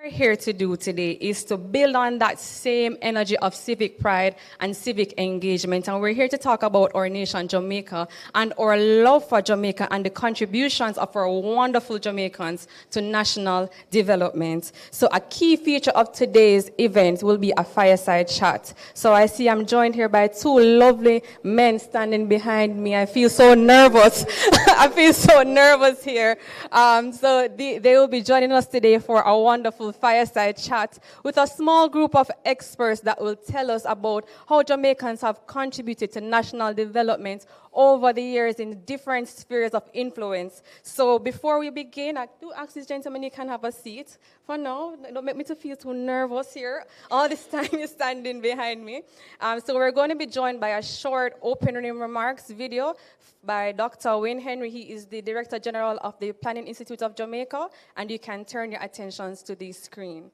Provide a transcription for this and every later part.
We're here to do today is to build on that same energy of civic pride and civic engagement. And we're here to talk about our nation, Jamaica, and our love for Jamaica and the contributions of our wonderful Jamaicans to national development. So a key feature of today's event will be a fireside chat. So I see I'm joined here by two lovely men standing behind me. I feel so nervous. I feel so nervous here. They will be joining us today for a wonderful fireside chat with a small group of experts that will tell us about how Jamaicans have contributed to national development over the years in different spheres of influence. So before we begin, I do ask these gentlemen, you can have a seat for now. Don't make me to feel too nervous here. All this time you're standing behind me. So we're going to be joined by a short opening remarks video by Dr. Wayne Henry. He is the Director General of the Planning Institute of Jamaica, and you can turn your attentions to the screen.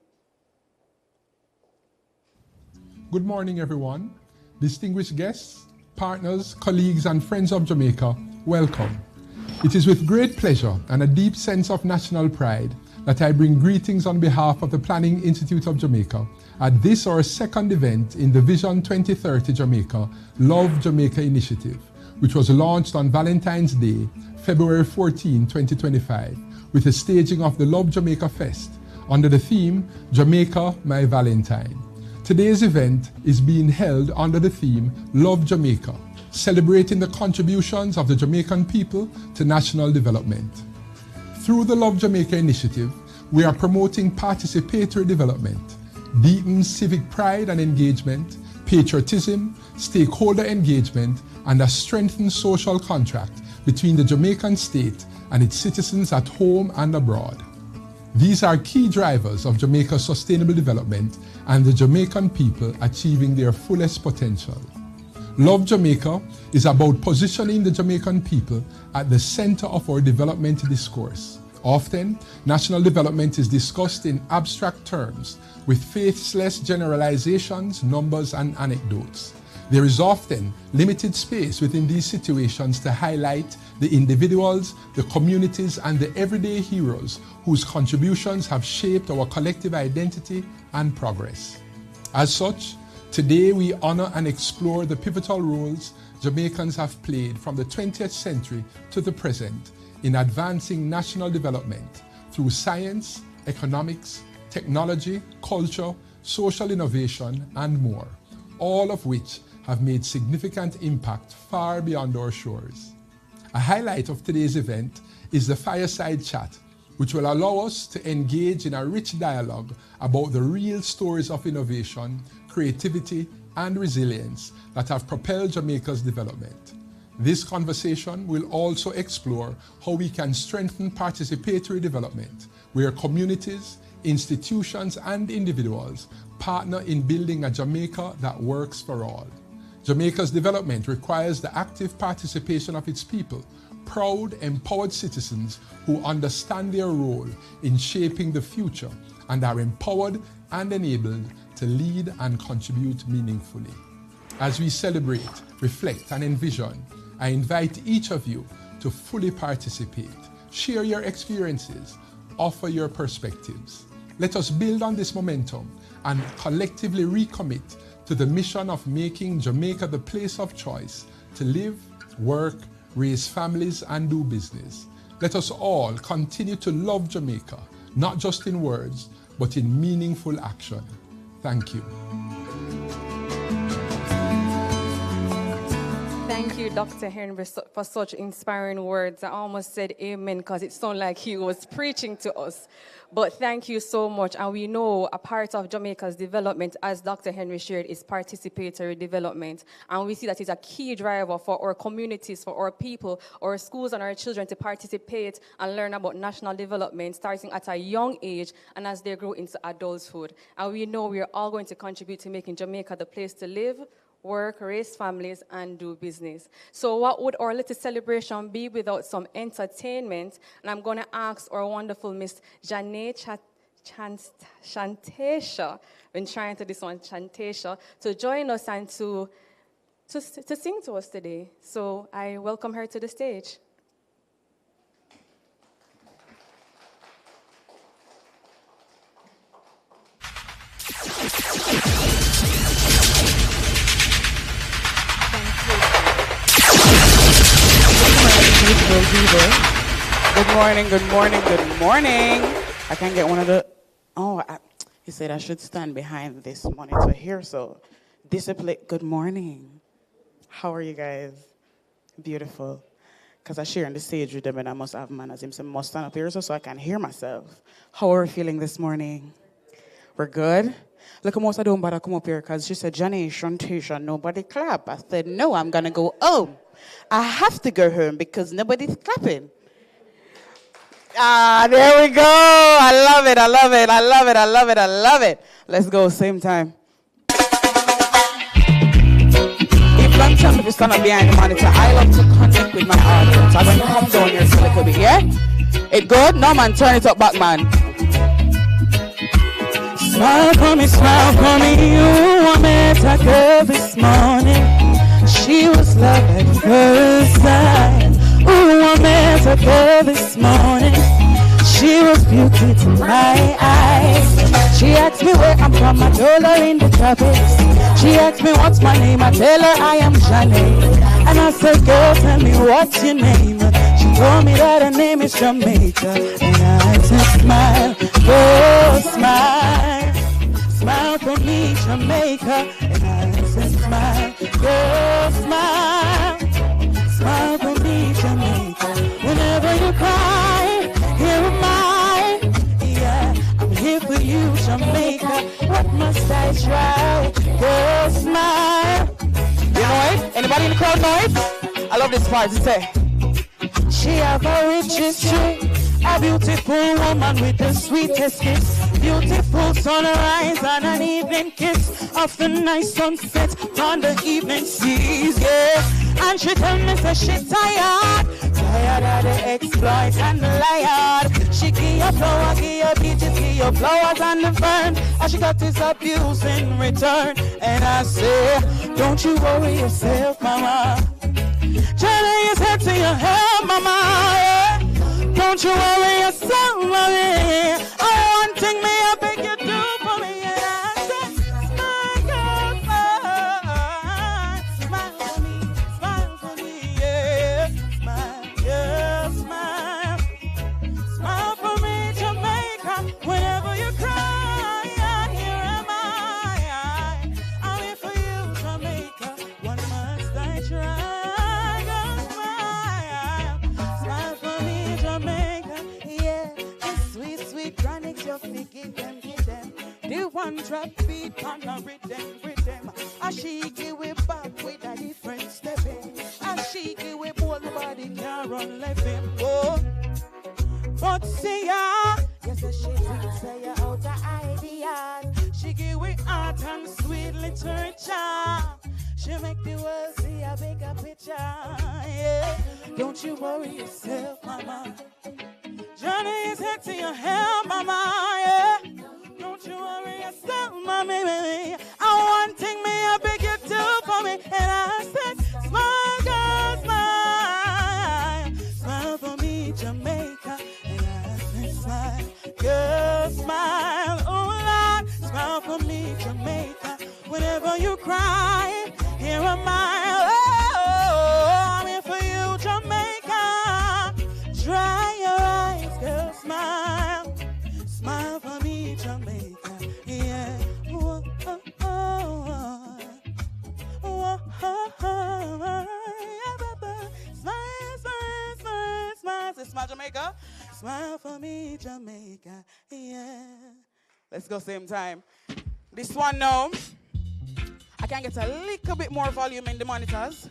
Good morning, everyone. Distinguished guests, partners, colleagues, and friends of Jamaica, welcome. It is with great pleasure and a deep sense of national pride that I bring greetings on behalf of the Planning Institute of Jamaica at this, our second event in the Vision 2030 Jamaica Love Jamaica initiative, which was launched on Valentine's Day, February 14, 2025, with a staging of the Love Jamaica Fest under the theme, Jamaica, My Valentine. Today's event is being held under the theme, Love Jamaica, celebrating the contributions of the Jamaican people to national development. Through the Love Jamaica initiative, we are promoting participatory development, deepen civic pride and engagement, patriotism, stakeholder engagement, and a strengthened social contract between the Jamaican state and its citizens at home and abroad. These are key drivers of Jamaica's sustainable development and the Jamaican people achieving their fullest potential. Love Jamaica is about positioning the Jamaican people at the center of our development discourse. Often, national development is discussed in abstract terms with faithless generalizations, numbers, and anecdotes. There is often limited space within these situations to highlight the individuals, the communities, and the everyday heroes whose contributions have shaped our collective identity and progress. As such, today we honor and explore the pivotal roles Jamaicans have played from the 20th century to the present in advancing national development through science, economics, technology, culture, social innovation, and more, all of which have made significant impact far beyond our shores. A highlight of today's event is the Fireside Chat, which will allow us to engage in a rich dialogue about the real stories of innovation, creativity, and resilience that have propelled Jamaica's development. This conversation will also explore how we can strengthen participatory development, where communities, institutions, and individuals partner in building a Jamaica that works for all. Jamaica's development requires the active participation of its people, proud, empowered citizens who understand their role in shaping the future and are empowered and enabled to lead and contribute meaningfully. As we celebrate, reflect, and envision, I invite each of you to fully participate, share your experiences, offer your perspectives. Let us build on this momentum and collectively recommit to the mission of making Jamaica the place of choice to live, work, raise families, and do business. Let us all continue to love Jamaica, not just in words, but in meaningful action. Thank you. Thank you, Dr. Henry, for such inspiring words. I almost said amen because it sounded like he was preaching to us. But thank you so much. And we know a part of Jamaica's development, as Dr. Henry shared, is participatory development. And we see that it's a key driver for our communities, for our people, our schools, and our children to participate and learn about national development starting at a young age and as they grow into adulthood. And we know we are all going to contribute to making Jamaica the place to live, work, raise families, and do business. So what would our little celebration be without some entertainment? And I'm going to ask our wonderful Miss Janae Chantesha, been trying to this one, Chantesha, to join us and to sing to us today. So I welcome her to the stage. Good morning, good morning, good morning. I can get one of the, he said I should stand behind this monitor here, so discipline, good morning. How are you guys? Beautiful. Because I share on the stage with them and I must have manners. I must stand up here so I can hear myself. How are we feeling this morning? We're good? Look, most I don't bother come up here because she said, Johnny, Shantisha, nobody clap. I said, no, I'm going to go home. I have to go home because nobody's clapping. There we go. I love it, I love it, I love it, I love it, I love it. Let's go, same time. If long time if you stand up behind the monitor, I love to connect with my audience. I'm going to come down here a little bit, yeah? It good? No, man, turn it up back, man. Smile for me, you want me to girl this morning. She was love at first sight. Ooh, I met a girl this morning. She was beauty to my eyes. She asked me where I'm from, I told her in the tropics. She asked me what's my name, I tell her I am Johnny. And I said, girl, tell me what's your name. She told me that her name is Jamaica. And I said, smile, oh, smile. Smile for me, Jamaica. And I said, smile, oh, smile. Smile for me, Jamaica. Whenever you cry, here am I. Yeah, I'm here for you, Jamaica. What must I try? Girl, smile. You know it? Anybody in the crowd know it? I love this part. It say, she have a rich history. A beautiful woman with the sweetest kiss. Beautiful sunrise and an evening kiss of the nice sunset on the evening seas, yeah. And she tell me say she tired of the exploits and the liar. She give you flower, give you beaches, give you flowers and the fern, and she got this abuse in return. And I say, don't you worry yourself, mama. Johnny is head to your head, mama, yeah. Don't you worry yourself, mommy. I want thing me, I beg you do for me. And I say, smile for me, yeah. Smile. Smile for me, Jamaica. Whenever you cry, here am I. I'm here for you, Jamaica. What must I try? Give them. The one drop beat on a rhythm. A shake with back with a different stepping. A shake with both body can run left him. Oh, but see ya. Yes, a shake say ya out of idea. She give with art and sweet literature. She make the world see a bigger picture. Yeah, don't you worry yourself, mama. Johnny is head to your hair, mama, yeah. Don't you worry yourself, mommy, baby. I want thing me, I beg you do for me, Jamaica. And I say smile, girl, smile, oh Lord, smile for me, Jamaica. Whenever you cry, here am I, oh, I'm here for you, Jamaica. Dry your eyes, girl, smile, smile for me, Jamaica, yeah. Whoa, oh, oh, oh, oh, oh, smile, smile, smile, smile, say smile, Jamaica, smile for me, Jamaica, yeah. Let's go same time. This one now, I can get a little bit more volume in the monitors.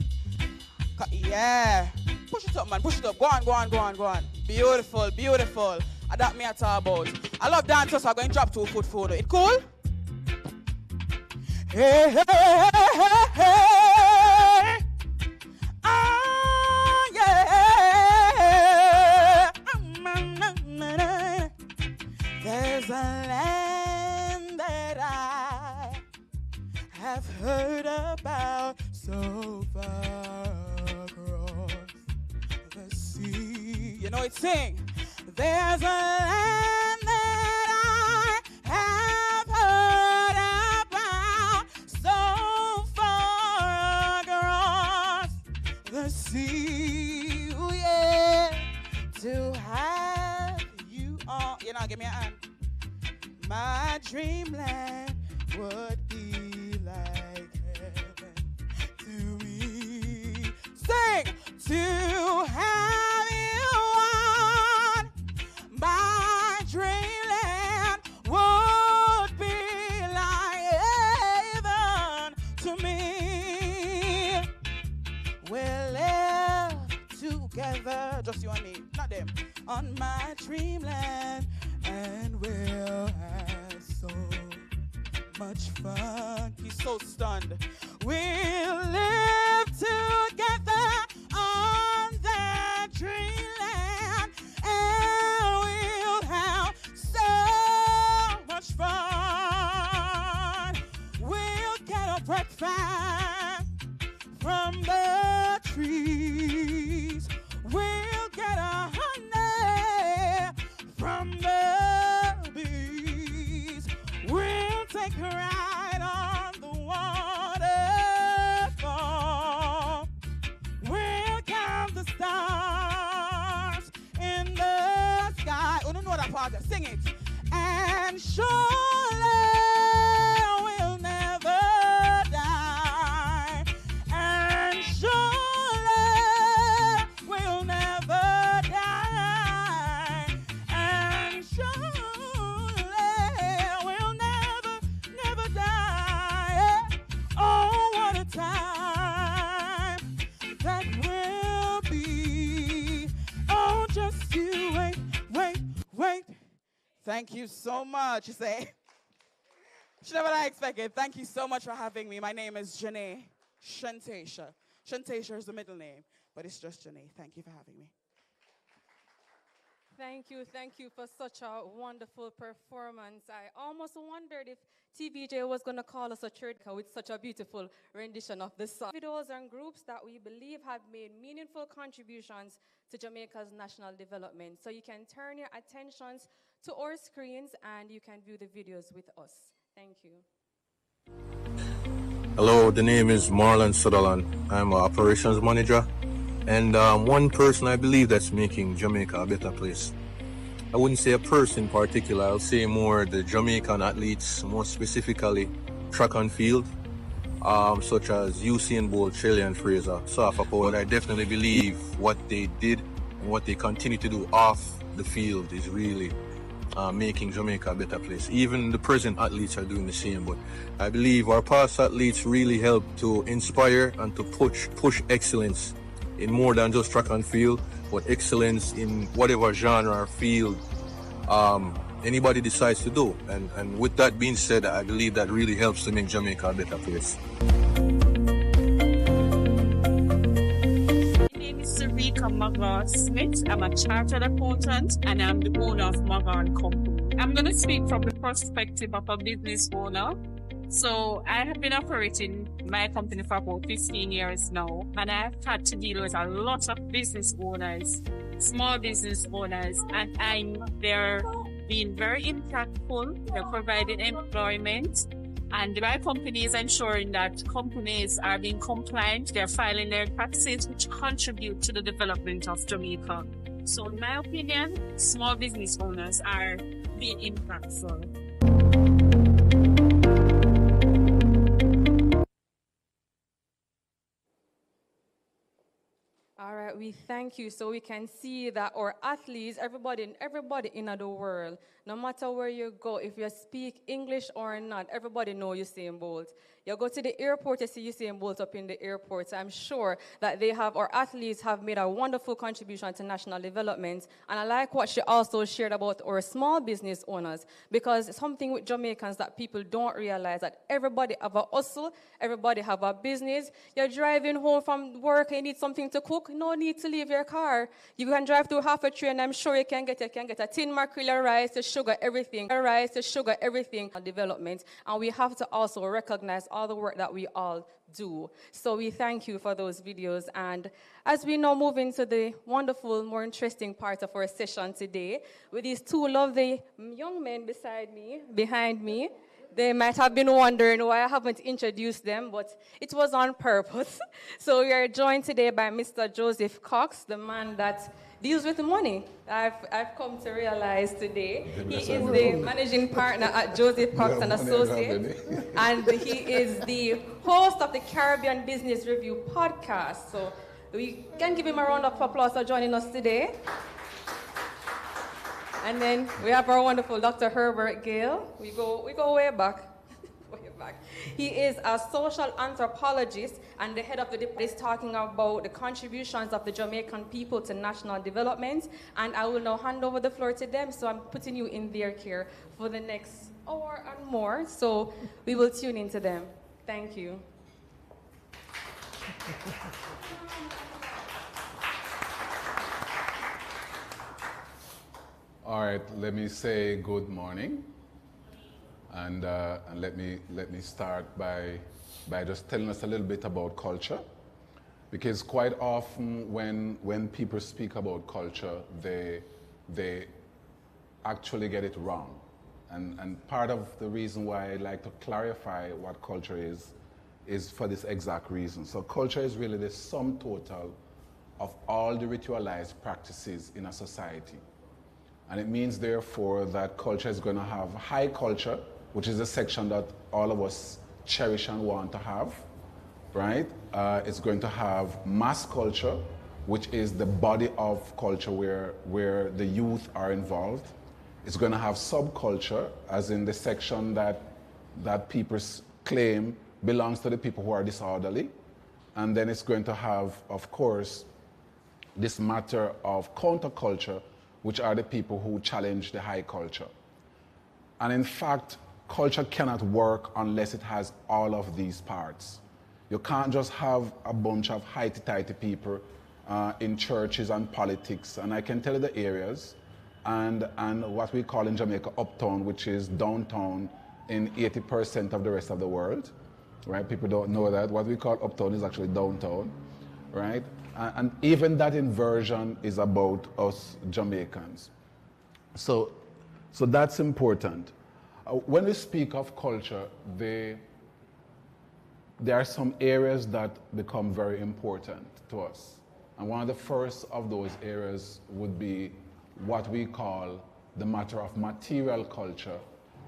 Yeah. Push it up, man. Push it up. Go on, go on, go on, go on. Beautiful, beautiful. That me I talk about. I love dancers, so I'm going to drop 2 foot photo. It cool? Hey, hey, hey, hey, hey. Ah, yeah. There's a land that I have heard about so far across the sea. You know it sing. There's a land that I have heard about so far across the sea. Ooh, yeah. To have you on. You know, give me a hand. My dreamland would be like heaven to me. Sing! To have you on my dreamland would be like heaven to me. We'll live together, just you and me, not them, on my dreamland, and we'll have so much fun. He's so stunned. We'll live together on that dreamland, and we'll have so much fun. We'll get a breakfast from the trees. We'll get a honey from the bees. We'll take a ride on the waterfall. We'll count the stars in the sky. Oh, don't know that part. Sing it. And surely we'll never die. And surely we'll never die. And surely we'll never die. Oh, what a time that will be. Oh, just you wait, wait, wait. Thank you so much. You say, she never I expected. Thank you so much for having me. My name is Janae Shantasia. Shantasia is the middle name, but it's just Janae. Thank you for having me. Thank you for such a wonderful performance. I almost wondered if TVJ was going to call us a church with such a beautiful rendition of the song. Individuals and groups that we believe have made meaningful contributions to Jamaica's national development. So you can turn your attentions to our screens and you can view the videos with us. Thank you. Hello, the name is Marlon Sutherland. I'm an operations manager. And one person I believe that's making Jamaica a better place. I wouldn't say a person in particular, I'll say more the Jamaican athletes, more specifically track and field, such as Usain Bolt, Shelley and Fraser, but I definitely believe what they did and what they continue to do off the field is really making Jamaica a better place. Even the present athletes are doing the same, but I believe our past athletes really help to inspire and to push excellence in more than just track and field, but excellence in whatever genre or field anybody decides to do. And with that being said, I believe that really helps to make Jamaica a better place. My name is Sarika Magar Smith. I'm a chartered accountant and I'm the owner of Magar & Company. I'm going to speak from the perspective of a business owner. So I have been operating my company for about 15 years now, and I've had to deal with a lot of business owners, small business owners, and they're being very impactful. They're providing employment, and my company is ensuring that companies are being compliant. They're filing their taxes, which contribute to the development of Jamaica. So in my opinion, small business owners are being impactful. All right, we thank you. So we can see that our athletes, everybody in the world, no matter where you go, if you speak English or not, everybody know Usain Bolt. You go to the airport, you see Usain Bolt up in the airport. So I'm sure that our athletes have made a wonderful contribution to national development. And I like what she also shared about our small business owners, because it's something with Jamaicans that people don't realize, that everybody have a hustle, everybody have a business. You're driving home from work and you need something to cook. No need to leave your car. You can drive through half a tree, and I'm sure you can get a tin mackerel, rice, the sugar, everything. Development. And we have to also recognize all the work that we all do. So we thank you for those videos. And as we now move into the wonderful, more interesting part of our session today, with these two lovely young men behind me, they might have been wondering why I haven't introduced them, but it was on purpose. So we are joined today by Mr. Joseph Cox, the man that deals with money. I've come to realize today. He is the managing partner at Joseph Cox and Associates, and he is the host of the Caribbean Business Review podcast. So we can give him a round of applause for joining us today. And then we have our wonderful Dr. Herbert Gale. We go way back. Way back. He is a social anthropologist and the head of the department is talking about the contributions of the Jamaican people to national development. And I will now hand over the floor to them. So I'm putting you in their care for the next hour and more. So we will tune into them. Thank you. All right, let me say good morning, and let me start by just telling us a little bit about culture, because quite often when people speak about culture, they actually get it wrong, and part of the reason why I like to clarify what culture is for this exact reason. So culture is really the sum total of all the ritualized practices in a society. And it means, therefore, that culture is going to have high culture, which is a section that all of us cherish and want to have, right? It's going to have mass culture, which is the body of culture where the youth are involved. It's going to have subculture, as in the section that people claim belongs to the people who are disorderly. And then it's going to have, of course, this matter of counterculture, which are the people who challenge the high culture. And in fact, culture cannot work unless it has all of these parts. You can't just have a bunch of highty-tighty people in churches and politics, and I can tell you the areas, and what we call in Jamaica uptown, which is downtown in 80% of the rest of the world, right? People don't know that. What we call uptown is actually downtown, right? And even that inversion is about us Jamaicans. So that's important. When we speak of culture, there are some areas that become very important to us. And one of the first of those areas would be what we call the matter of material culture.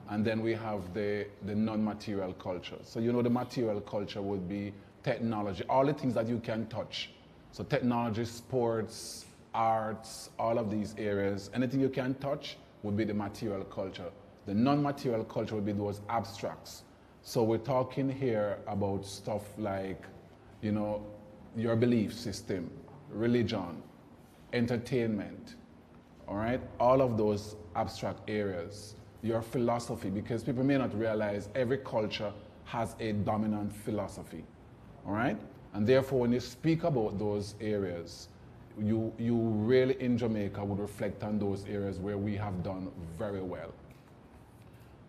And then we have the non-material culture. So you know, the material culture would be technology, all the things that you can touch. So technology, sports, arts, all of these areas, anything you can touch would be the material culture. The non-material culture would be those abstracts. So we're talking here about stuff like, you know, your belief system, religion, entertainment, all right? All of those abstract areas. Your philosophy, because people may not realize every culture has a dominant philosophy, all right? And therefore, when you speak about those areas, you really in Jamaica would reflect on those areas where we have done very well.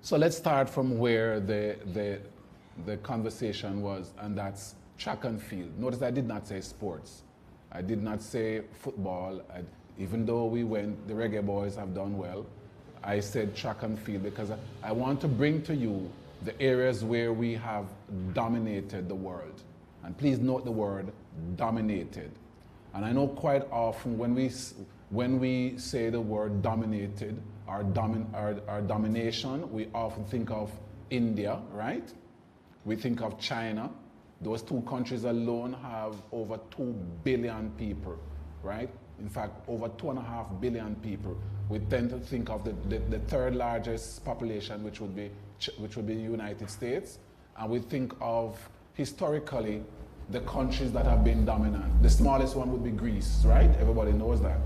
So let's start from where the the conversation was, and that's track and field. Notice I did not say sports. I did not say football. Even though we went, the Reggae Boys have done well, I said track and field because I want to bring to you the areas where we have dominated the world. And please note the word dominated. And I know quite often when we say the word dominated or domination, we often think of India, right? We think of China. Those two countries alone have over 2 billion people, right? In fact, over 2.5 billion people. We tend to think of the third largest population, which would be the United States. And we think of, historically, the countries that have been dominant. The smallest one would be Greece, right? Everybody knows that.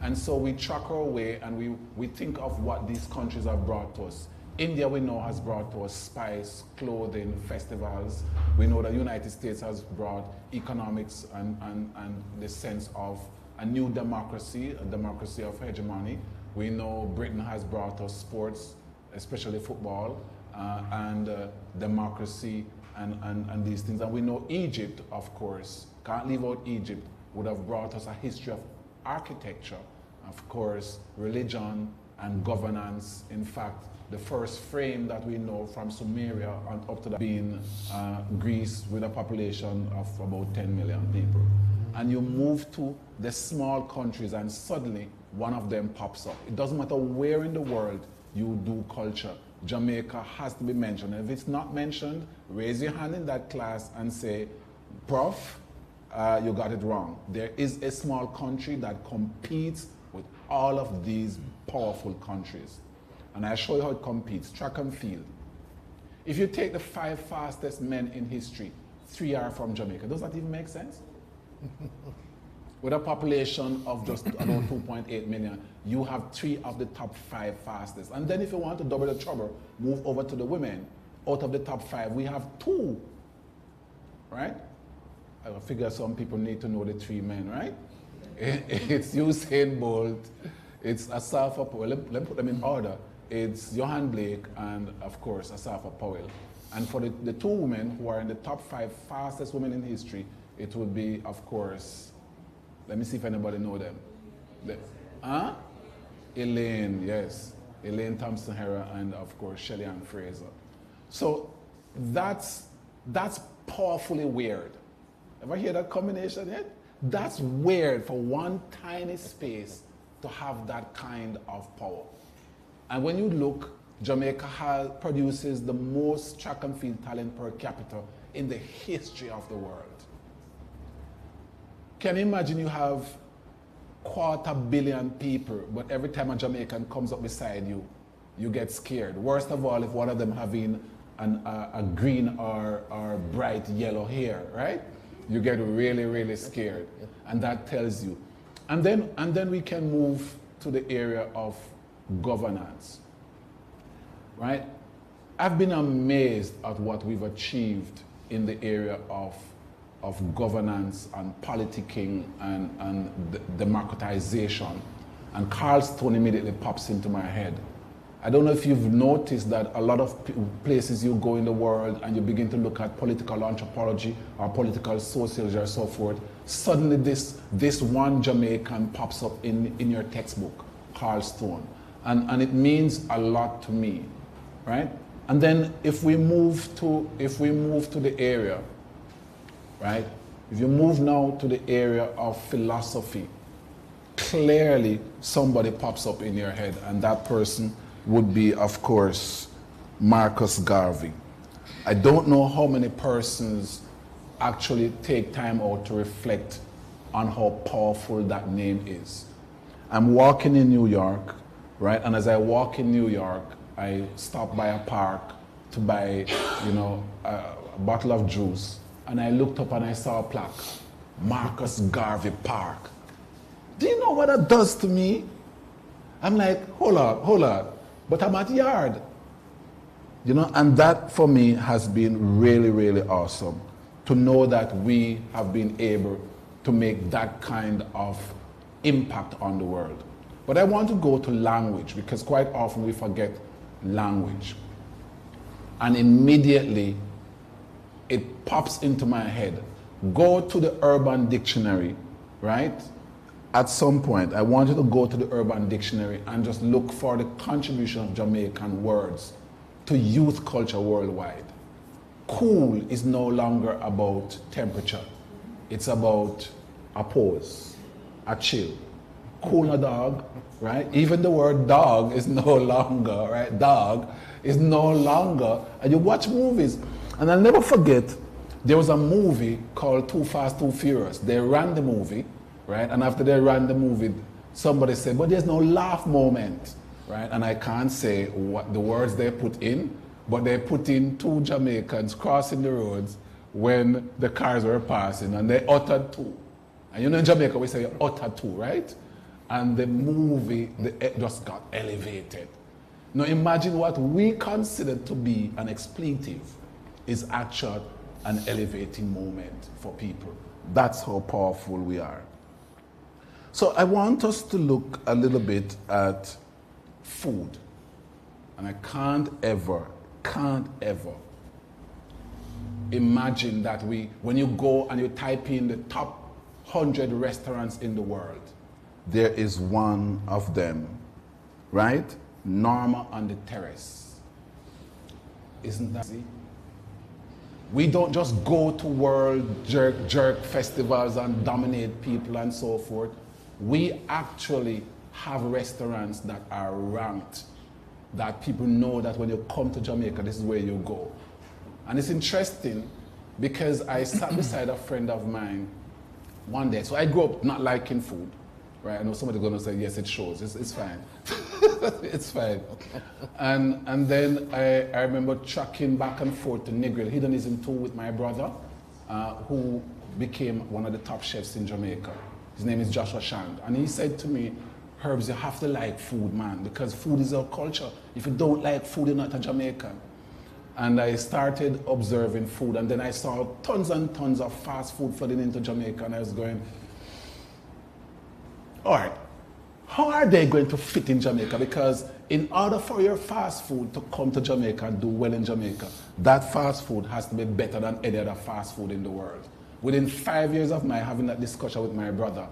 And so we track our way and we think of what these countries have brought to us. India, we know, has brought to us spice, clothing, festivals. We know the United States has brought economics and the sense of a new democracy, a democracy of hegemony. We know Britain has brought us sports, especially football, and democracy and these things. And we know Egypt, of course, can't leave out Egypt, would have brought us a history of architecture, of course, religion and governance. In fact, the first frame that we know from Sumeria and up to that being Greece with a population of about 10 million people. And you move to the small countries and suddenly one of them pops up. It doesn't matter where in the world you do culture. Jamaica has to be mentioned. And if it's not mentioned, raise your hand in that class and say, Prof, you got it wrong. There is a small country that competes with all of these powerful countries. And I'll show you how it competes, track and field. If you take the 5 fastest men in history, 3 are from Jamaica. Does that even make sense? With a population of just about 2.8 million, you have 3 of the top 5 fastest. And then if you want to double the trouble, move over to the women. Out of the top 5, we have 2, right? I figure some people need to know the 3 men, right? It's Usain Bolt, it's Asafa Powell. Let me put them in order. It's Johan Blake and, of course, Asafa Powell. And for the 2 women who are in the top 5 fastest women in history, it would be, of course, let me see if anybody know them. Elaine, yes. Elaine Thompson-Herah and, of course, Shelley Ann Fraser. So that's powerfully weird. Ever hear that combination yet? That's weird for one tiny space to have that kind of power. And when you look, Jamaica produces the most track and field talent per capita in the history of the world. Can you imagine you have 250 million people, but every time a Jamaican comes up beside you, you get scared. Worst of all, if one of them having a green or bright yellow hair, right? You get really, really scared. And that tells you. And then we can move to the area of governance, right? I've been amazed at what we've achieved in the area of governance and politicking and democratization. And Carlstone immediately pops into my head. I don't know if you've noticed that a lot of places you go in the world and you begin to look at political anthropology or political sociology or so forth, suddenly this one Jamaican pops up in your textbook, Carlstone. And it means a lot to me, right? And then if we move to the area, right? If you move now to the area of philosophy, clearly somebody pops up in your head, and that person would be, of course, Marcus Garvey. I don't know how many persons actually take time out to reflect on how powerful that name is. I'm walking in New York, right? And as I walk in New York, I stop by a park to buy, a bottle of juice. And I looked up and I saw a plaque, Marcus Garvey Park. Do you know what that does to me? I'm like, hold on. But I'm at Yard. And that for me has been really, really awesome to know that we have been able to make that kind of impact on the world. But I want to go to language because quite often we forget language. And immediately it pops into my head. Go to the Urban Dictionary, right? At some point, I want you to go to the Urban Dictionary and just look for the contribution of Jamaican words to youth culture worldwide. Cool is no longer about temperature. It's about a pose, a chill. Cool a dog, right? Even the word dog is no longer, right? Dog is no longer, and you watch movies. And I'll never forget, there was a movie called Too Fast, Too Furious. They ran the movie, right? And after they ran the movie, somebody said, but there's no laugh moment, right? And I can't say what the words they put in, but they put in two Jamaicans crossing the roads when the cars were passing, and they uttered two. And you know in Jamaica we say utter two, right? And the movie just got elevated. Now imagine what we consider to be an expletive is actually an elevating moment for people. That's how powerful we are. So I want us to look a little bit at food. And I can't ever imagine that when you go and you type in the top 100 restaurants in the world, there is one of them, right? Norma on the Terrace. Isn't that easy? We don't just go to world jerk festivals and dominate people and so forth. We actually have restaurants that are ranked, that people know that when you come to Jamaica, this is where you go. And it's interesting because I sat beside a friend of mine one day. So I grew up not liking food, right? I know somebody's going to say, yes, it shows. It's fine. It's fine. And then I remember trucking back and forth to Negril, Hedonism 2 with my brother, who became one of the top chefs in Jamaica. His name is Joshua Shand. And he said to me, Herbs, you have to like food, man, because food is our culture. If you don't like food, you're not a Jamaican. And I started observing food, and then I saw tons and tons of fast food flooding into Jamaica, and I was going, all right, how are they going to fit in Jamaica? Because in order for your fast food to come to Jamaica and do well in Jamaica, that fast food has to be better than any other fast food in the world. Within 5 years of my having that discussion with my brother,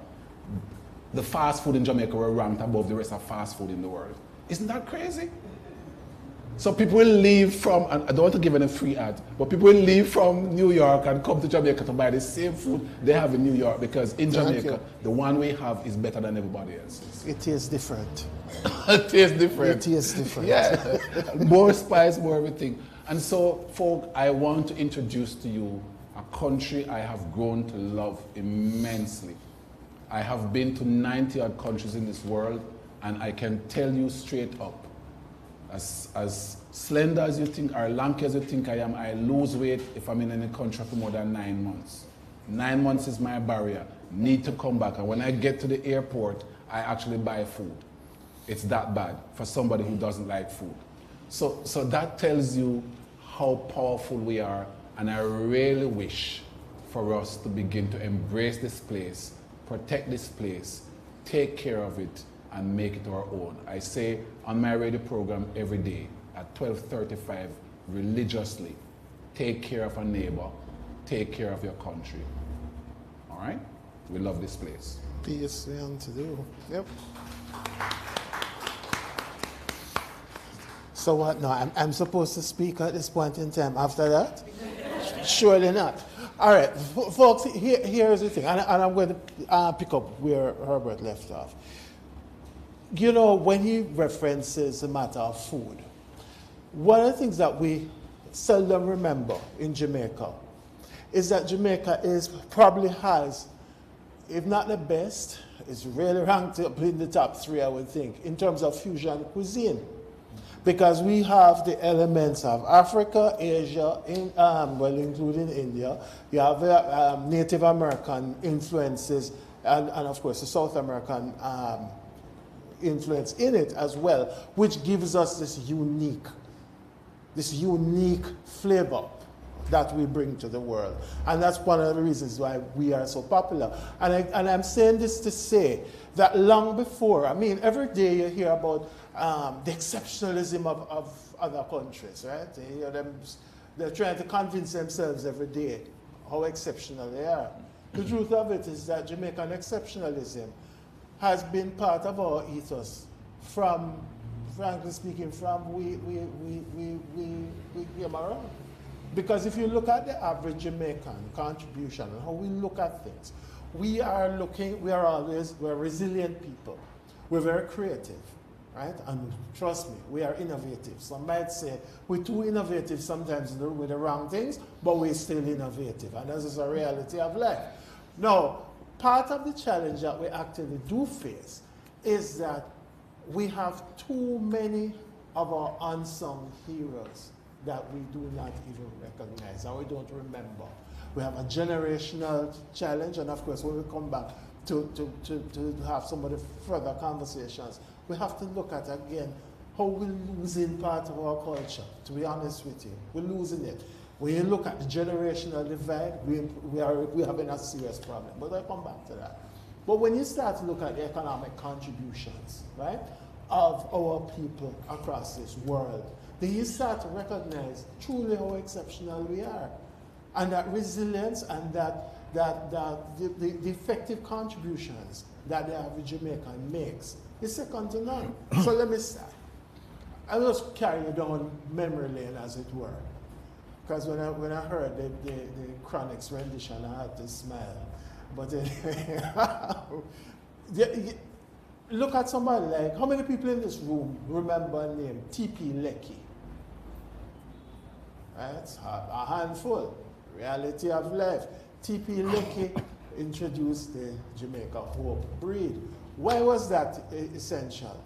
the fast food in Jamaica were ranked above the rest of fast food in the world. Isn't that crazy? So people will leave from, and I don't want to give any free ad, but people will leave from New York and come to Jamaica to buy the same food they have in New York, because in Jamaica, the one we have is better than everybody else's. It is different. It tastes different. It is different. Yeah. More spice, more everything. And so, folk, I want to introduce to you a country I have grown to love immensely. I have been to 90 odd countries in this world, and I can tell you straight up, as slender as you think, or lanky as you think I am, I lose weight if I'm in any country for more than 9 months. 9 months is my barrier. Need to come back. And when I get to the airport, I actually buy food. It's that bad for somebody who doesn't like food. So that tells you how powerful we are, and I really wish for us to begin to embrace this place, protect this place, take care of it, and make it our own. I say on my radio program every day at 12:35 religiously, take care of a neighbor, take care of your country. All right? We love this place. Peace and to do. Yep. So what now? I'm supposed to speak at this point in time after that? Surely not. All right, folks, here's the thing, and I'm going to pick up where Herbert left off. You know, when he references the matter of food, one of the things that we seldom remember in Jamaica is that Jamaica probably has, if not the best, it's really ranked up in the top 3, I would think, in terms of fusion cuisine. Because we have the elements of Africa, Asia, including India. You have Native American influences, and of course the South American influence in it as well, which gives us this unique flavor that we bring to the world. And that's one of the reasons why we are so popular. And I'm saying this to say that long before, I mean, every day you hear about the exceptionalism of other countries, right? You hear them They're trying to convince themselves every day how exceptional they are. The truth of it is that Jamaican exceptionalism has been part of our ethos from, frankly speaking, from we came around. Because if you look at the average Jamaican contribution and how we look at things, we're resilient people. We're very creative, right? And trust me, we are innovative. Some might say we're too innovative sometimes with the wrong things, but we're still innovative. And this is a reality of life. Now, part of the challenge that we actually do face is that we have too many of our unsung heroes that we do not even recognize and we don't remember. We have a generational challenge, and of course, when we come back to have some of the further conversations, we have to look at again how we're losing part of our culture, to be honest with you. We're losing it. When you look at the generational divide, we're having a serious problem, but I'll come back to that. But when you start to look at the economic contributions, right, of our people across this world, then you start to recognize truly how exceptional we are. And that resilience and the effective contributions that the average Jamaican makes is second to none. So let me start. I'll just carry you down memory lane, as it were. Because when I heard the Chronic's rendition, I had to smile. But anyway, look at somebody like, how many people in this room remember the name T.P. Lecky? Right? A handful. Reality of life. T.P. Lecky introduced the Jamaica Hope breed. Why was that essential?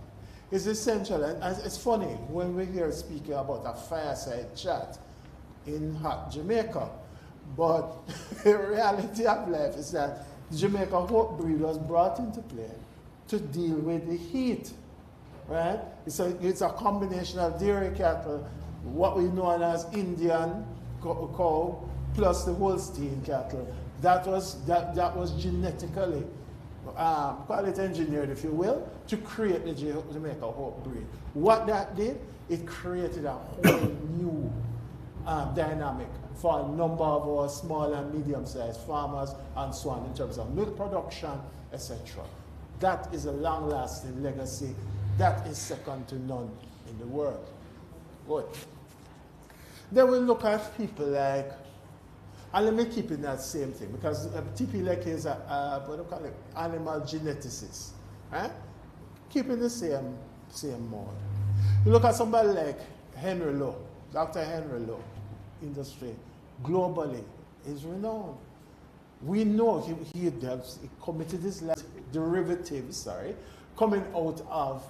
It's essential, and it's funny when we hear speaking about a fireside chat in hot Jamaica, but the reality of life is that the Jamaica Hope breed was brought into play to deal with the heat, right? It's a combination of dairy cattle, what we know as Indian cow, plus the Holstein cattle. That was genetically, quality engineered, if you will, to create the Jamaica Hope breed. What that did, it created a whole new dynamic for a number of our small and medium-sized farmers and so on in terms of milk production, etc. That is a long-lasting legacy. That is second to none in the world. Good. Then we look at people like, and let me keep in that same thing, because T.P. Lecky is what do you call it, animal geneticist, right? Keep in the same mode. You look at somebody like Henry Lowe, Dr. Henry Lowe, industry, globally, is renowned. We know he committed his derivatives, coming out of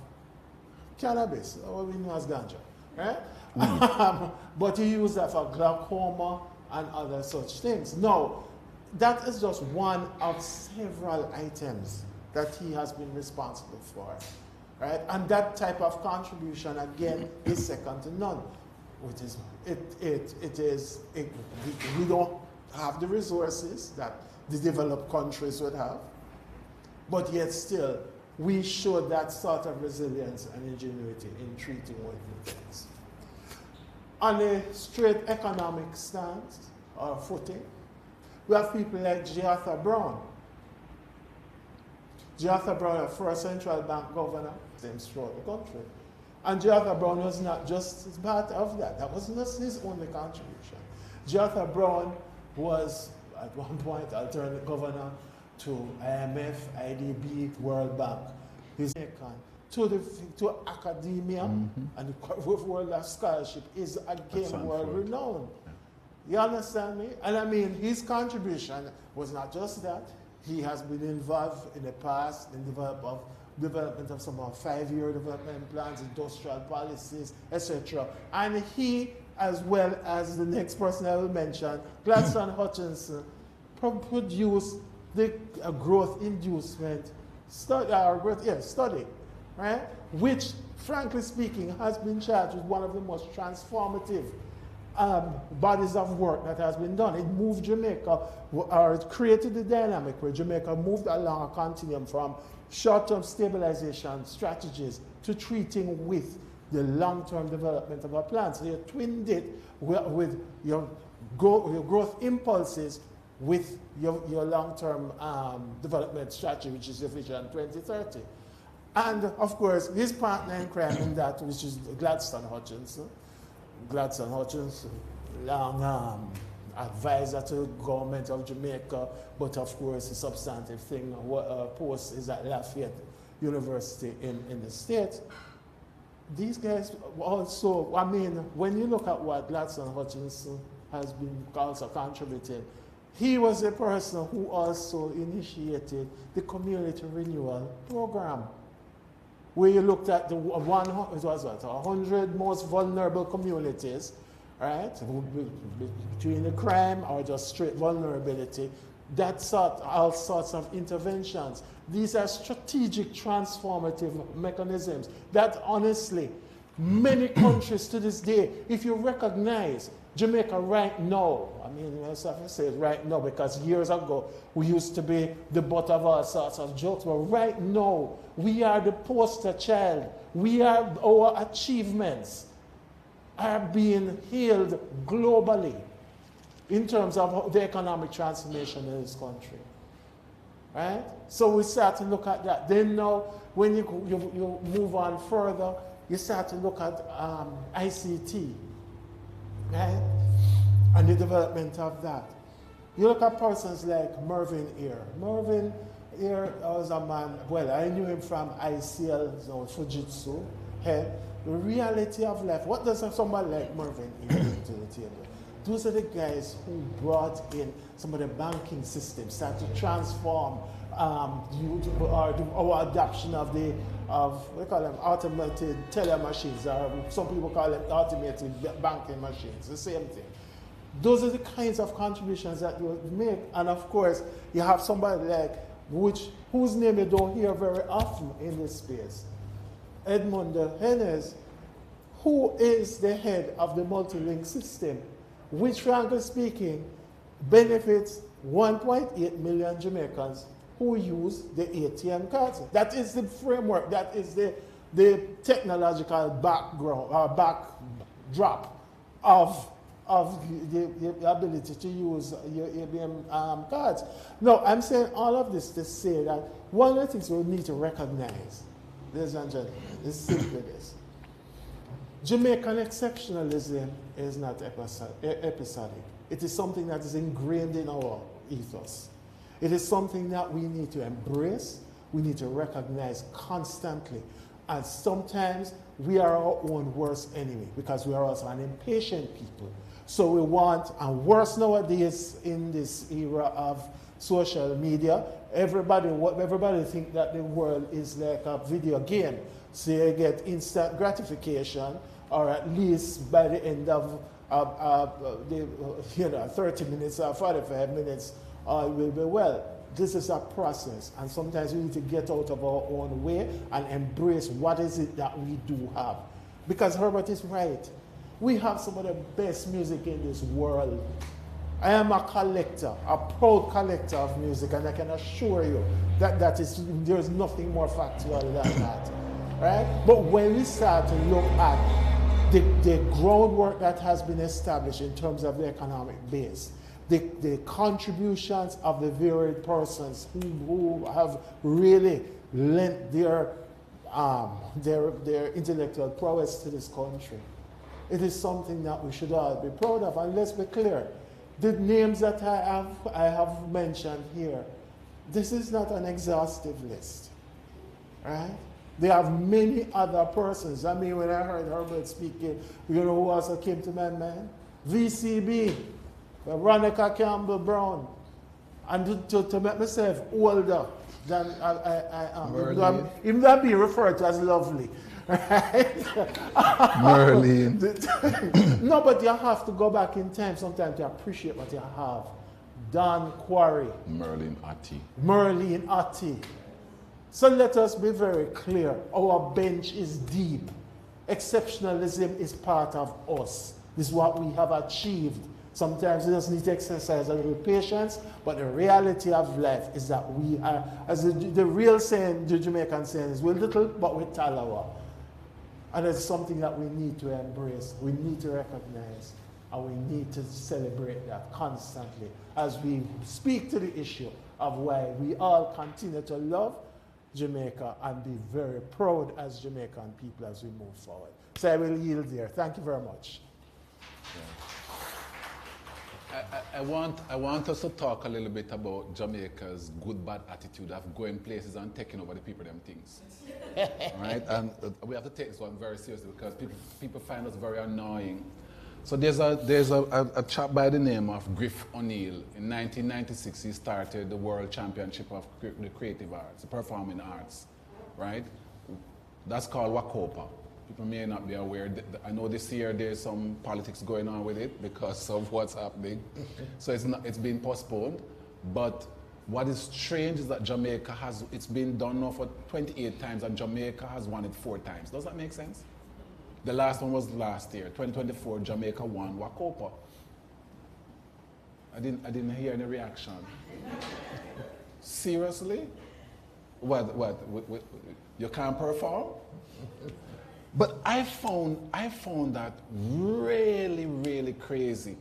cannabis, or what we know as ganja, right? But he used that for glaucoma and other such things. Now, that is just one of several items that he has been responsible for, right? And that type of contribution, again, is second to none. We don't have the resources that the developed countries would have, but yet still, we show that sort of resilience and ingenuity in treating with new things. On a straight economic stance or footing, we have people like J. Arthur Brown. J. Arthur Brown, the first central bank governor, things throughout the country. And J. Arthur Brown was not just part of that. That wasn't his only contribution. J. Arthur Brown was, at one point, alternate governor to IMF, IDB, World Bank. He's to academia, and the world of scholarship is again world renowned. You understand me? And I mean, his contribution was not just that. He has been involved in the past in development of some 5-year development plans, industrial policies, etc. And he, as well as the next person I will mention, Gladstone Hutchinson, produced the growth inducement study, right? Which, frankly speaking, has been charged with one of the most transformative bodies of work that has been done. It moved Jamaica, or it created the dynamic where Jamaica moved along a continuum from short-term stabilization strategies to treating with the long-term development of a plan. So you twinned it with your growth impulses with your long-term development strategy, which is your Vision 2030. And of course, his partner in crime in that, which is Gladstone Hutchinson. Gladstone Hutchinson, long advisor to the government of Jamaica, but of course the substantive thing, post is at Lafayette University in the States. These guys also, I mean, when you look at what Gladstone Hutchinson has been also contributing, he was a person who also initiated the community renewal program, where you looked at the 100 most vulnerable communities, right, between the crime or just straight vulnerability, all sorts of interventions. These are strategic transformative mechanisms that honestly, many countries to this day, if you recognize Jamaica right now, I mean, I have to say it right now because years ago we used to be the butt of all sorts of jokes, but right now we are the poster child. Our achievements are being hailed globally in terms of the economic transformation in this country. Right? So we start to look at that. Then now, when you move on further, you start to look at ICT, right? And the development of that. You look at persons like Mervyn Ear. Mervyn Ear was a man, well, I knew him from ICL, Fujitsu, head. The reality of life, what does someone like Mervyn Ear bring to the table? Those are the guys who brought in some of the banking systems, started to transform our adoption of we call them automated teller machines, or some people call them automated banking machines, the same thing. Those are the kinds of contributions that you make. And of course, you have somebody like, whose name you don't hear very often in this space, Edmund Hennes, who is the head of the multi-link system, which, frankly speaking, benefits 1.8 million Jamaicans who use the ATM cards. That is the framework, that is the technological backdrop of the ability to use your ABM cards. No, I'm saying all of this to say that one of the things we need to recognize, ladies and gentlemen, is simply this. Jamaican exceptionalism is not episodic. It is something that is ingrained in our ethos. It is something that we need to embrace, we need to recognize constantly. And sometimes we are our own worst enemy because we are also an impatient people. So we want, and worse nowadays in this era of social media, everybody thinks that the world is like a video game. So you get instant gratification, or at least by the end of 30 minutes or 45 minutes, all will be well. This is a process, and sometimes we need to get out of our own way and embrace what is it that we do have. Because Herbert is right. We have some of the best music in this world. I am a collector, a proud collector of music, and I can assure you that there's nothing more factual than that. Right? But when we start to look at the groundwork that has been established in terms of the economic base, the contributions of the varied persons who have really lent their intellectual prowess to this country, it is something that we should all be proud of. And let's be clear, the names that I have mentioned here, this is not an exhaustive list, right? They have many other persons. I mean, when I heard Herbert speaking, you know who also came to my mind? VCB, Veronica Campbell Brown. And to make myself older than I am, even though I'm being referred to as lovely. Right? Merlin. No, but you have to go back in time sometimes to appreciate what you have. Don Quarry. Merlin Atti. Merlin Atti. So let us be very clear. Our bench is deep. Exceptionalism is part of us. This is what we have achieved. Sometimes we just need to exercise a little patience, but the reality of life is that we are, as the real saying, the Jamaican saying is, we're little, but we're talawa. And it's something that we need to embrace, we need to recognize, and we need to celebrate that constantly as we speak to the issue of why we all continue to love Jamaica and be very proud as Jamaican people as we move forward. So I will yield there. Thank you very much. I want us to talk a little bit about Jamaica's good bad attitude of going places and taking over the people them things. Right? And we have to take this one very seriously because people find us very annoying. So there's a chap by the name of Griff O'Neill. In 1996, he started the World Championship of the Creative Arts, the Performing Arts, right? That's called WACOPA. People may not be aware. I know this year there's some politics going on with it because of what's happening. So it's been postponed. But what is strange is that Jamaica it's been done now for 28 times and Jamaica has won it 4 times. Does that make sense? The last one was last year, 2024, Jamaica won WACOPA. I didn't hear any reaction. Seriously? What? You can't perform? But I found that really, really crazy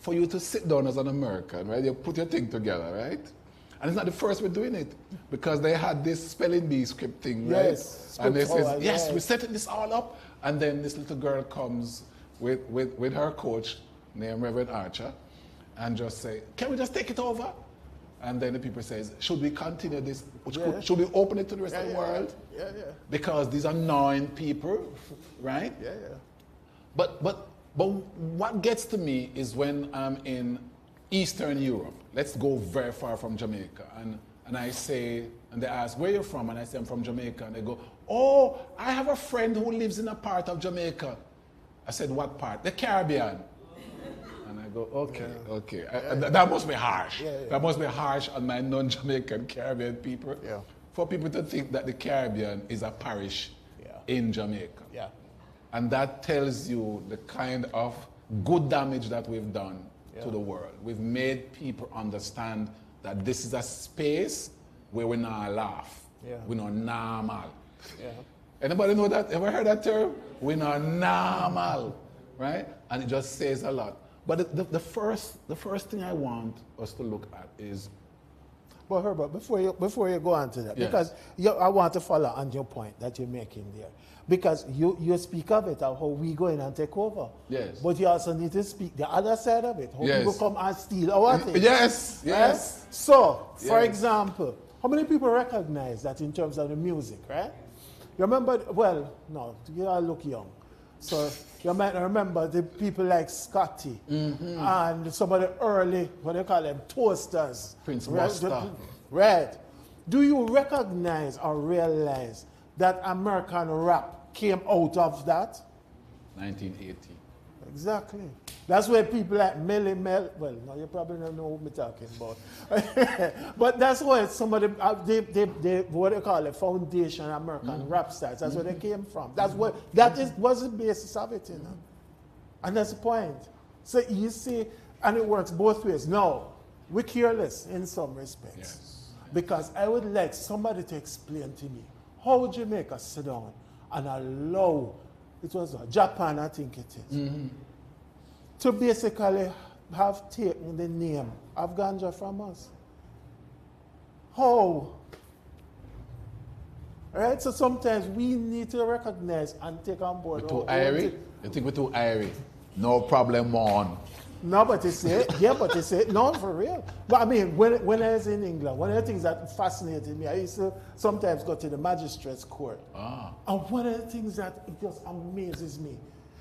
for you to sit down as an American, right? You put your thing together, right? And it's not the first we're doing it because they had this spelling bee script thing, right? Yes. And they said, yes, we're setting this all up. And then this little girl comes with her coach named Reverend Archer and just say, can we just take it over? And then the people says, should we continue this? Should we open it to the rest of the world? Yeah. Because these are 9 people, right? Yeah. But what gets to me is when I'm in Eastern Europe. Let's go very far from Jamaica. And I say, and they ask, where are you from? And I say, I'm from Jamaica. And they go, oh, I have a friend who lives in a part of Jamaica. I said, what part? The Caribbean. And I go, okay. That must be harsh. That must be harsh on my non-Jamaican Caribbean people. Yeah. For people to think that the Caribbean is a parish in Jamaica. Yeah. And that tells you the kind of good damage that we've done to the world. We've made people understand that this is a space where we not laugh. We're not normal. Anybody know that? Ever heard that term? We're not normal, right? And it just says a lot. But the first thing I want us to look at is. Well, Herbert, before you go on to that, Yes. because I want to follow on your point that you're making there. Because you speak of it, of how we go in and take over. Yes. But you also need to speak the other side of it, how Yes. people come and steal our things. Yes. Right? So, for Yes. example, how many people recognize that in terms of the music, right? You remember, well, no, you all look young. So you might remember the people like Scotty and some of the early, what do you call them, toasters. Prince right? Buster. Right. Do you recognize or realize that American rap came out of that? 1980. Exactly. That's where people like Melly Mel, well, no, you probably don't know what I'm talking about. But that's where some of the what they call it, foundation American rap stars, that's where they came from. Was the basis of it, you know. And that's the point. So you see, and it works both ways. No, we're careless in some respects. Yes. Because I would like somebody to explain to me how Jamaica sit down and allow, it was Japan, I think it is, to basically have taken the name of ganja from us. How? Right? So sometimes we need to recognize and take on board. We're too airy? You think we're too airy? No problem, on. No, but they say, no, for real. But I mean, when I was in England, one of the things that fascinated me, I used to sometimes go to the magistrate's court. And one of the things that it just amazes me,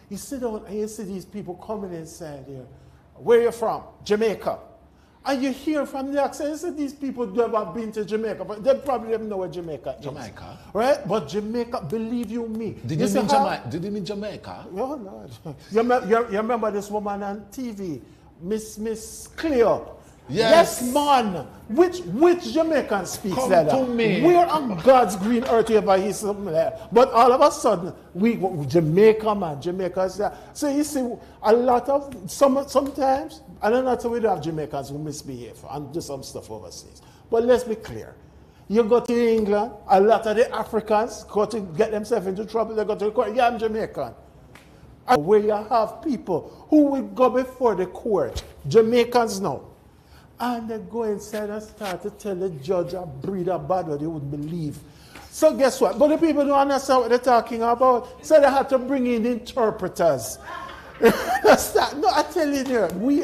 you sit down and you see these people coming inside here. Where are you from? Jamaica. And you hear from the accent, you see these people never been to Jamaica, but they probably don't know where Jamaica is. Jamaica? Right? But Jamaica, believe you me. Did you mean Jamaica? Oh, no. You remember this woman on TV, Miss Cleo? Yes. Yes, man. Which Jamaican speaks Come like that? to me. Where on God's green earth ever he's something there? But all of a sudden, Jamaica, man, Jamaica is there. So you see, a lot of, sometimes, I don't know how we do have Jamaicans who misbehave and do some stuff overseas. But let's be clear. You go to England, a lot of the Africans go to get themselves into trouble, they go to the court. Yeah, I'm Jamaican. Where you have people who will go before the court, Jamaicans now, and they go inside and start to tell the judge a breed of bad what they wouldn't believe. So guess what? But the people don't understand what they're talking about, so they have to bring in interpreters. That's that. No, I tell you there, we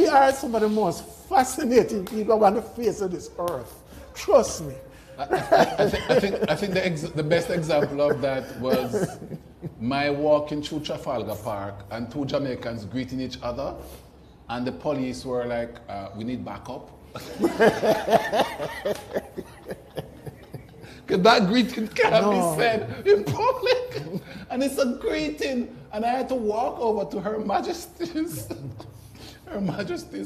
are some of the most fascinating people on the face of this earth. Trust me. I think the best example of that was my walking through Trafalgar Park and two Jamaicans greeting each other, and the police were like, "We need backup." Because that greeting can't be said in public, and it's a greeting, and I had to walk over to Her Majesty's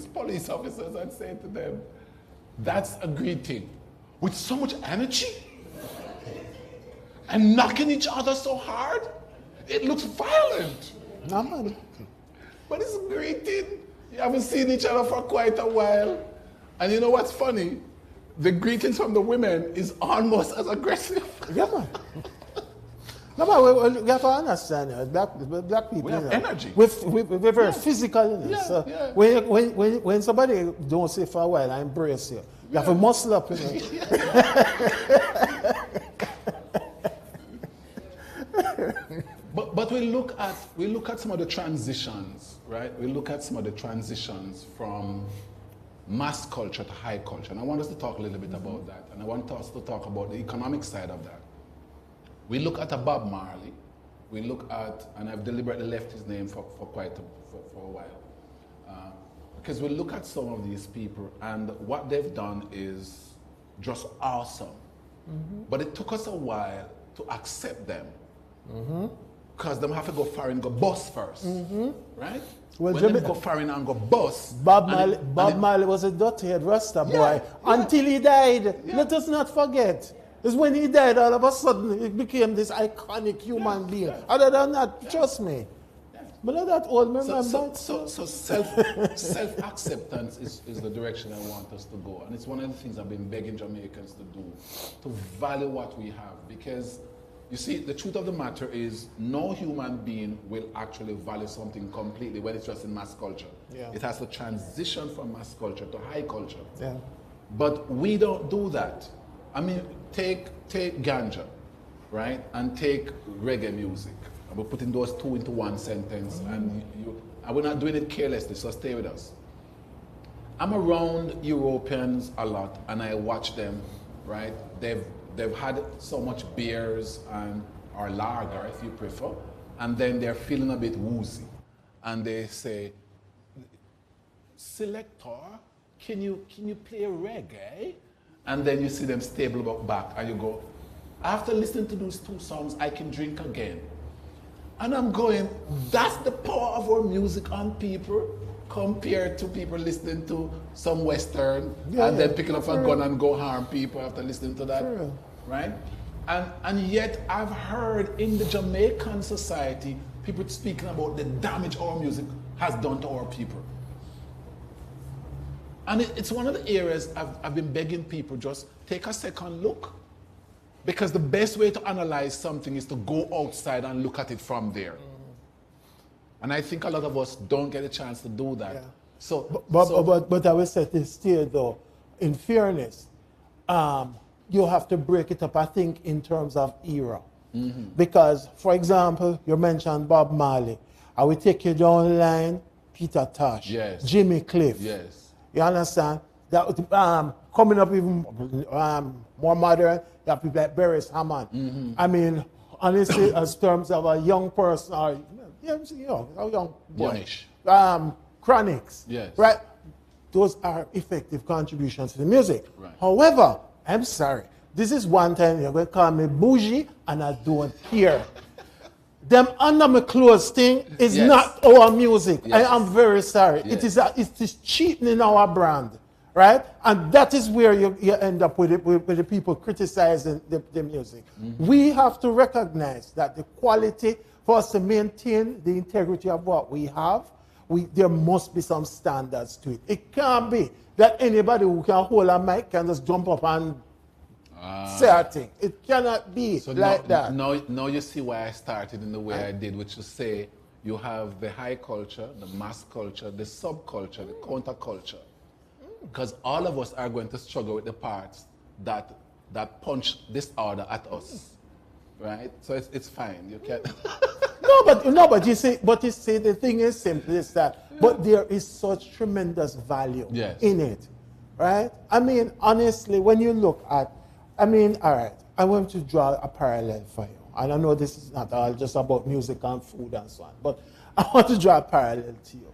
police officers and say to them, "That's a greeting." With so much energy and knocking each other so hard, it looks violent. No, man. But it's a greeting. You haven't seen each other for quite a while. And you know what's funny? The greetings from the women is almost as aggressive. Yeah, man. No, but we have to understand, black people, We have energy. We're very physical in this. Yeah. When somebody don't say for a while, I embrace you. You have to muscle up. But we look at some of the transitions, right? We look at some of the transitions from mass culture to high culture. And I want us to talk a little bit about that. And I want us to talk about the economic side of that. We look at a Bob Marley. We look at, and I've deliberately left his name for a while. Because we look at some of these people and what they've done is just awesome. Mm-hmm. But it took us a while to accept them. Because them have to go foreign and go bust first. Mm-hmm. Right? Well, when they go foreign and go bust. Bob Marley was a dirty-head Rasta boy until he died. Yeah. Let us not forget. It's when he died, all of a sudden, he became this iconic human being. Other than that, trust me. But not that old, remember? So self-acceptance is the direction I want us to go. And it's one of the things I've been begging Jamaicans to do, to value what we have. Because, you see, the truth of the matter is no human being will actually value something completely when it's just in mass culture. Yeah. It has to transition from mass culture to high culture. Yeah. But we don't do that. I mean, take ganja, right? And take reggae music. We're putting those two into one sentence, and we're not doing it carelessly, so stay with us. I'm around Europeans a lot, and I watch them, right? They've had so much beers or lager, if you prefer, and then they're feeling a bit woozy. And they say, "Selector, can you play reggae?" And then you see them stable back, and you go, "After listening to those two songs, I can drink again." And I'm going, that's the power of our music on people compared to people listening to some Western and then picking up a gun and go harm people after listening to that, right? And yet I've heard in the Jamaican society, people speaking about the damage our music has done to our people. And it's one of the areas I've been begging people, just take a second look. Because the best way to analyze something is to go outside and look at it from there. And I think a lot of us don't get a chance to do that. Yeah. But I will say this here though, in fairness, you have to break it up, I think, in terms of era. Mm-hmm. Because, for example, you mentioned Bob Marley. I will take you down the line, Peter Tosh, yes. Jimmy Cliff. Yes. You understand? That coming up even more modern, you have people like Beres Hammond. Mm-hmm. I mean, honestly, as terms of a young person, or a young boy, Chronics, yes. Right? Those are effective contributions to the music. Right. However, I'm sorry, this is one time you're going to call me bougie, and I don't care. Them under my clothes thing is not our music. Yes. I am very sorry. Yes. It is cheating in our brand. Right? And that is where you end up with the people criticizing the music. Mm-hmm. We have to recognize that the quality, for us to maintain the integrity of what we have, there must be some standards to it. It can't be that anybody who can hold a mic can just jump up and say a thing. It cannot be So like that. Now you see why I started in the way I did, which is to say you have the high culture, the mass culture, the subculture, the counterculture. Because all of us are going to struggle with the parts that punch disorder at us. Right? So it's fine. You can't. But you see, the thing is simple is that, but there is such tremendous value in it, right? I mean, honestly, when you look at, all right, I want to draw a parallel for you. And I know this is not all just about music and food and so on, but I want to draw a parallel to you.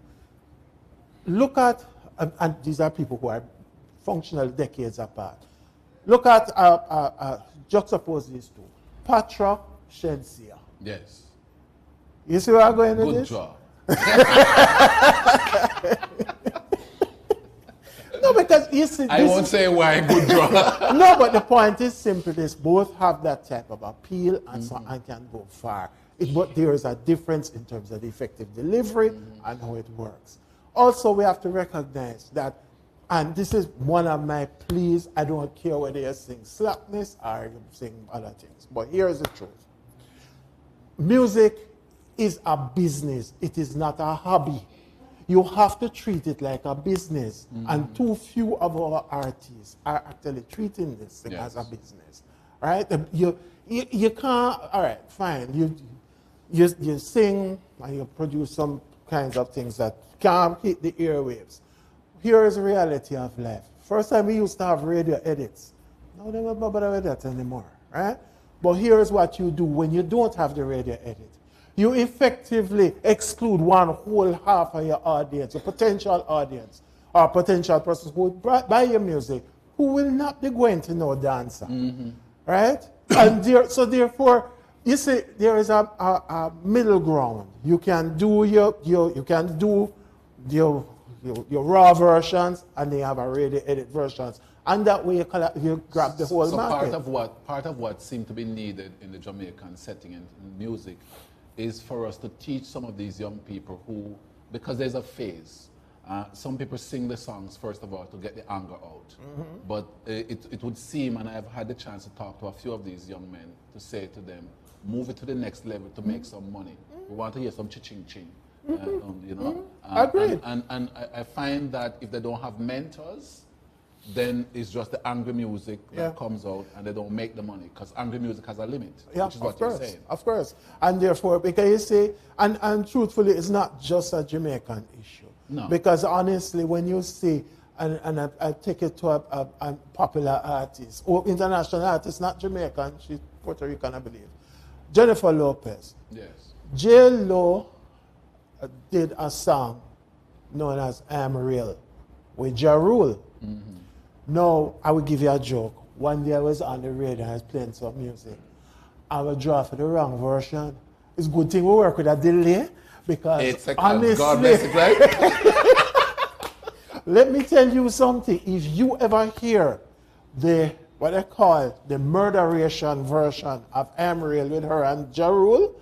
Look at, and these are people who are functional decades apart. Look at, juxtapose these two. Patra, Shensia. Yes. You see where I'm going with this? Good draw. No, because you see, I won't say why good draw. No, but the point is simply this: both have that type of appeal and so and can go far. But there is a difference in terms of the effective delivery and how it works. Also, we have to recognize that, and this is one of my pleas. I don't care whether you sing slackness or you sing other things, but here is the truth: music is a business. It is not a hobby. You have to treat it like a business. And too few of our artists are actually treating this thing as a business. Right? You can't, all right, fine. You sing and you produce some kinds of things that can't hit the airwaves. Here is the reality of life. First time we used to have radio edits. Now they don't bother with that anymore. Right? But here is what you do when you don't have the radio edit. You effectively exclude one whole half of your audience, your potential audience, or potential persons who would buy your music, who will not be going to know dancer, right? And so therefore, you see, there is a middle ground. You can do your raw versions, and they have a radio edit versions, and that way you grab the whole market. Part of what seemed to be needed in the Jamaican setting and music is for us to teach some of these young people who, because there's a phase, some people sing the songs first of all to get the anger out. But it would seem, and I've had the chance to talk to a few of these young men, to say to them, move it to the next level to make some money. We want to hear some ching-ching, you know. Agreed. And I find that if they don't have mentors, then it's just the angry music that comes out and they don't make the money because angry music has a limit, which is what you're saying. Of course. And therefore, because you see, and truthfully, it's not just a Jamaican issue. No. Because honestly, when you see, and I take it to a popular artist, or international artist, not Jamaican, she's Puerto Rican, I believe, Jennifer Lopez. Yes. J-Lo did a song known as I'm Real with Ja Rule. Now, I will give you a joke. One day I was on the radio and I was playing some music. I was drafting the wrong version. It's a good thing we work with a delay because honestly, God bless it, right? let me tell you something. If you ever hear what they call the murderation version of I'm Real with her and Ja Rule,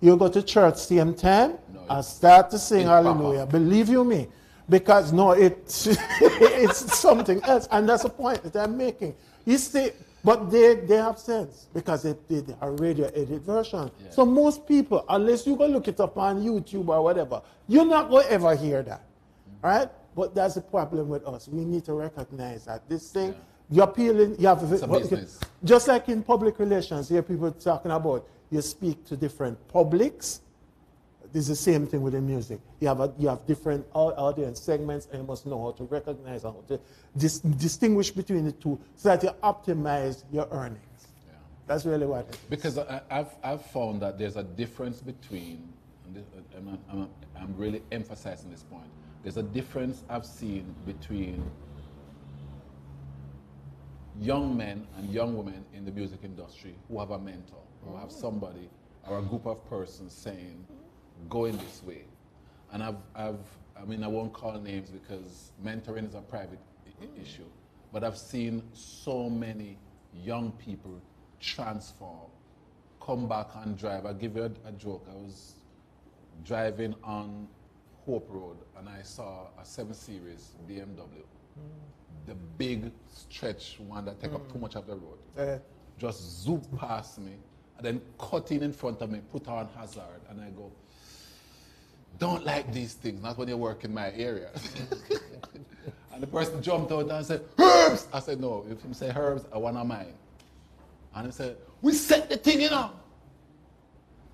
you go to church same time and start to sing Hallelujah. Believe you me. Because no, it's something else, and that's the point that I'm making. You see, but they have sense because they did a radio edit version. Yeah. So most people, unless you go look it up on YouTube or whatever, you're not going to ever hear that, right? But that's the problem with us. We need to recognize that this thing, you're appealing. It's a business. Just like in public relations, here people talking about you speak to different publics. This is the same thing with the music. You have different audience segments, and you must know how to recognize and how to distinguish between the two so that you optimize your earnings. Yeah. That's really what it is. Because I've found that there's a difference between, and I'm really emphasizing this point, there's a difference I've seen between young men and young women in the music industry who have a mentor, who have somebody or a group of persons saying, going this way. And I won't call names because mentoring is a private issue, but I've seen so many young people transform, come back and drive. I'll give you a joke. I was driving on Hope Road and I saw a 7 Series BMW. the big stretch one that take up too much of the road. Just zoom past me and then cut in front of me, put on hazard, and I go, don't like these things, not when you work in my area. And the person jumped out and said, Herbs! I said, no, if you say Herbs, I want to mine. And he said, we set the thing, you know.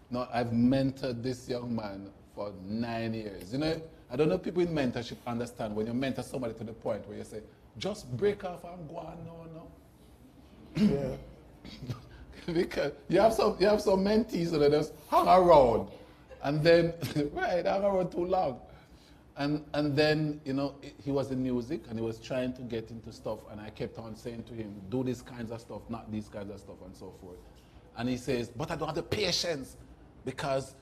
No, I've mentored this young man for 9 years. You know, I don't know if people in mentorship understand when you mentor somebody to the point where you say, just break off and go on, no. Yeah. Because you have some mentees that just hang around. And then, right, hang around too long. And then, you know, he was in music and he was trying to get into stuff, and I kept on saying to him, do these kinds of stuff, not these kinds of stuff, and so forth. And he says, but I don't have the patience, because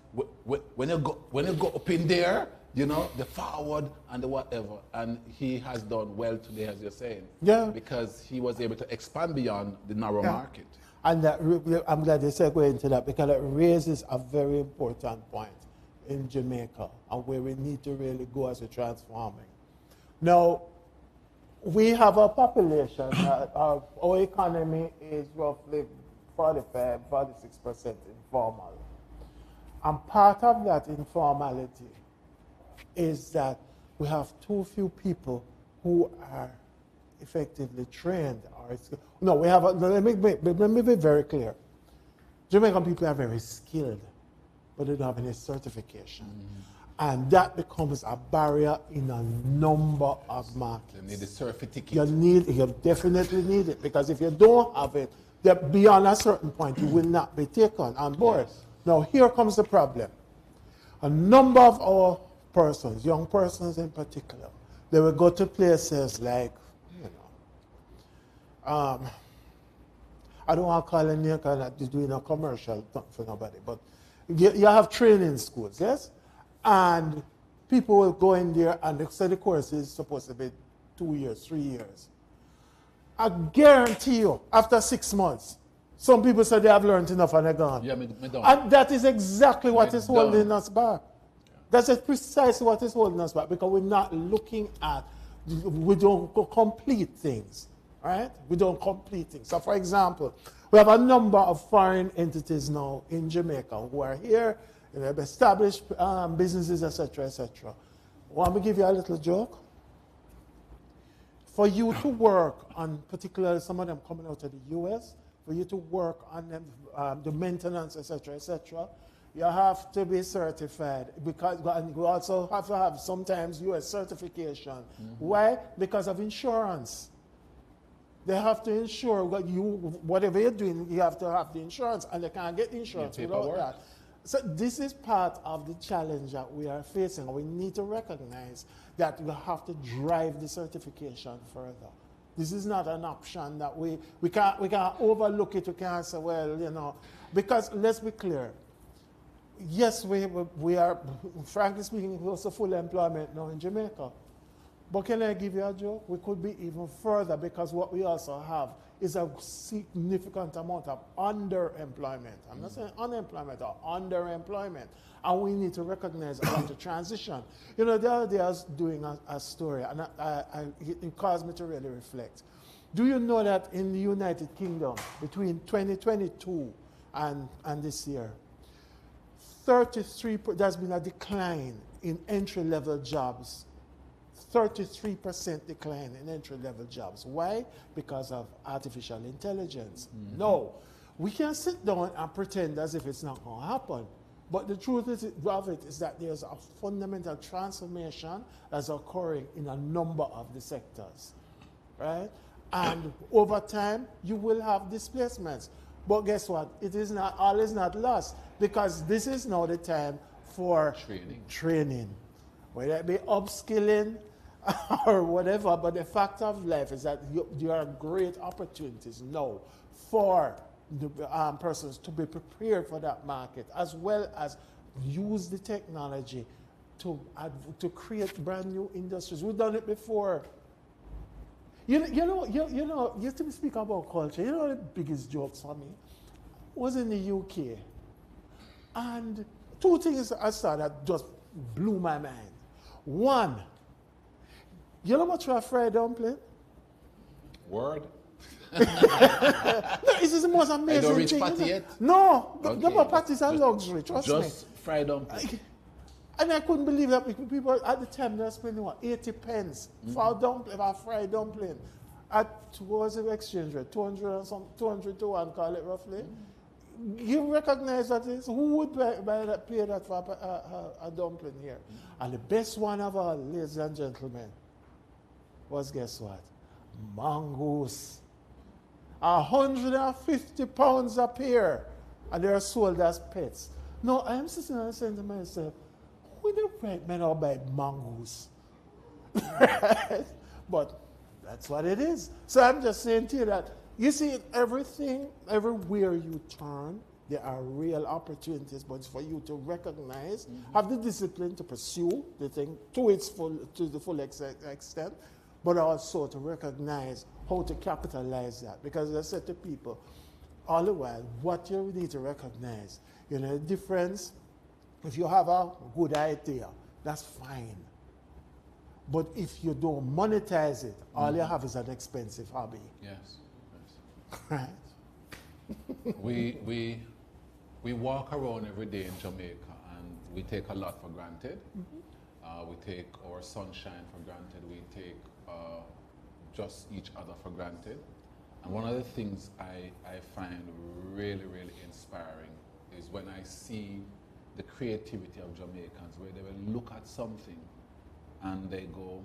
when you go up in there, you know, the forward and the whatever. And he has done well today, as you're saying. Yeah. Because he was able to expand beyond the narrow market. And that, I'm glad you segue into that, because it raises a very important point in Jamaica and where we need to really go as a transforming. Now, we have a population, our economy is roughly 46% informal. And part of that informality is that we have too few people who are effectively trained. No, we have, let me be very clear. Jamaican people are very skilled, but they don't have any certification. And that becomes a barrier in a number of markets. You need the certificate. You definitely need it, because if you don't have it, beyond a certain point, you will not be taken on board. Yes. Now, here comes the problem. A number of our persons, young persons in particular, they will go to places like, you know, I don't want to call it name because I'm doing a commercial for nobody, but you have training schools, yes? And people will go in there and they say the course is supposed to be 2 years, 3 years. I guarantee you, after 6 months, some people say they have learned enough and they're gone. Yeah, and that is exactly what is holding us back. That's precisely what is holding us back, because we're not looking at, we don't complete things, right? We don't complete things. So for example, we have a number of foreign entities now in Jamaica who are here, they have established businesses, etc., etc. Want me to give you a little joke? For you to work on, particularly some of them coming out of the US, for you to work on them, the maintenance, etc., etc., you have to be certified, because and you also have to have sometimes US certification. Why? Because of insurance. They have to insure whatever you're doing, you have to have the insurance, and they can't get insurance without that. So this is part of the challenge that we are facing. We need to recognize that we have to drive the certification further. This is not an option that we can't overlook it. We can't say, well, you know, because let's be clear. Yes, we are, frankly speaking, close to full employment now in Jamaica. But can I give you a joke? We could be even further, because what we also have is a significant amount of underemployment. I'm not saying unemployment, or underemployment. And we need to recognize and to transition. You know, the other day I was doing a story, and it caused me to really reflect. Do you know that in the United Kingdom, between 2022 and this year, there's been a decline in entry-level jobs. 33% decline in entry-level jobs. Why? Because of artificial intelligence. No, we can't sit down and pretend as if it's not going to happen. But the truth of it is that there's a fundamental transformation that's occurring in a number of the sectors, right? And over time, you will have displacements. But guess what? It is not, all is not lost, because this is now the time for training. Whether it be upskilling or whatever, but the fact of life is that there are great opportunities now for the persons to be prepared for that market, as well as use the technology to create brand new industries. We've done it before. You to speak about culture, you know the biggest jokes for me was in the UK. And two things I saw that just blew my mind. One, you know much for a fried dumpling? Word. No, this is the most amazing don't reach thing. patty you know? yet? No, Okay. no, but patties are luxury, trust me. Just fried dumpling. And I couldn't believe that people at the time they were spending what, 80 pence for a dumpling, for a fried dumpling. At what was the exchange rate? 200 and some 200 to 1, call it roughly. You recognize that is who would pay that for a dumpling here? And the best one of all, ladies and gentlemen, was guess what? Mangoes. 150 pounds a pair, and they are sold as pets. No, I am sitting and saying to myself, who the right men are buy mangoes? But that's what it is. So I'm just saying to you that, you see, everything, everywhere you turn, there are real opportunities, but it's for you to recognize, have the discipline to pursue the thing to the full extent, but also to recognize how to capitalize that. Because as I said to people, all the while, what you need to recognize, you know, the difference, if you have a good idea, that's fine. But if you don't monetize it, all you have is an expensive hobby. Yes. Right? We walk around every day in Jamaica and we take a lot for granted. We take our sunshine for granted. We take just each other for granted. And one of the things I find really, really inspiring is when I see the creativity of Jamaicans, where they will look at something and they go,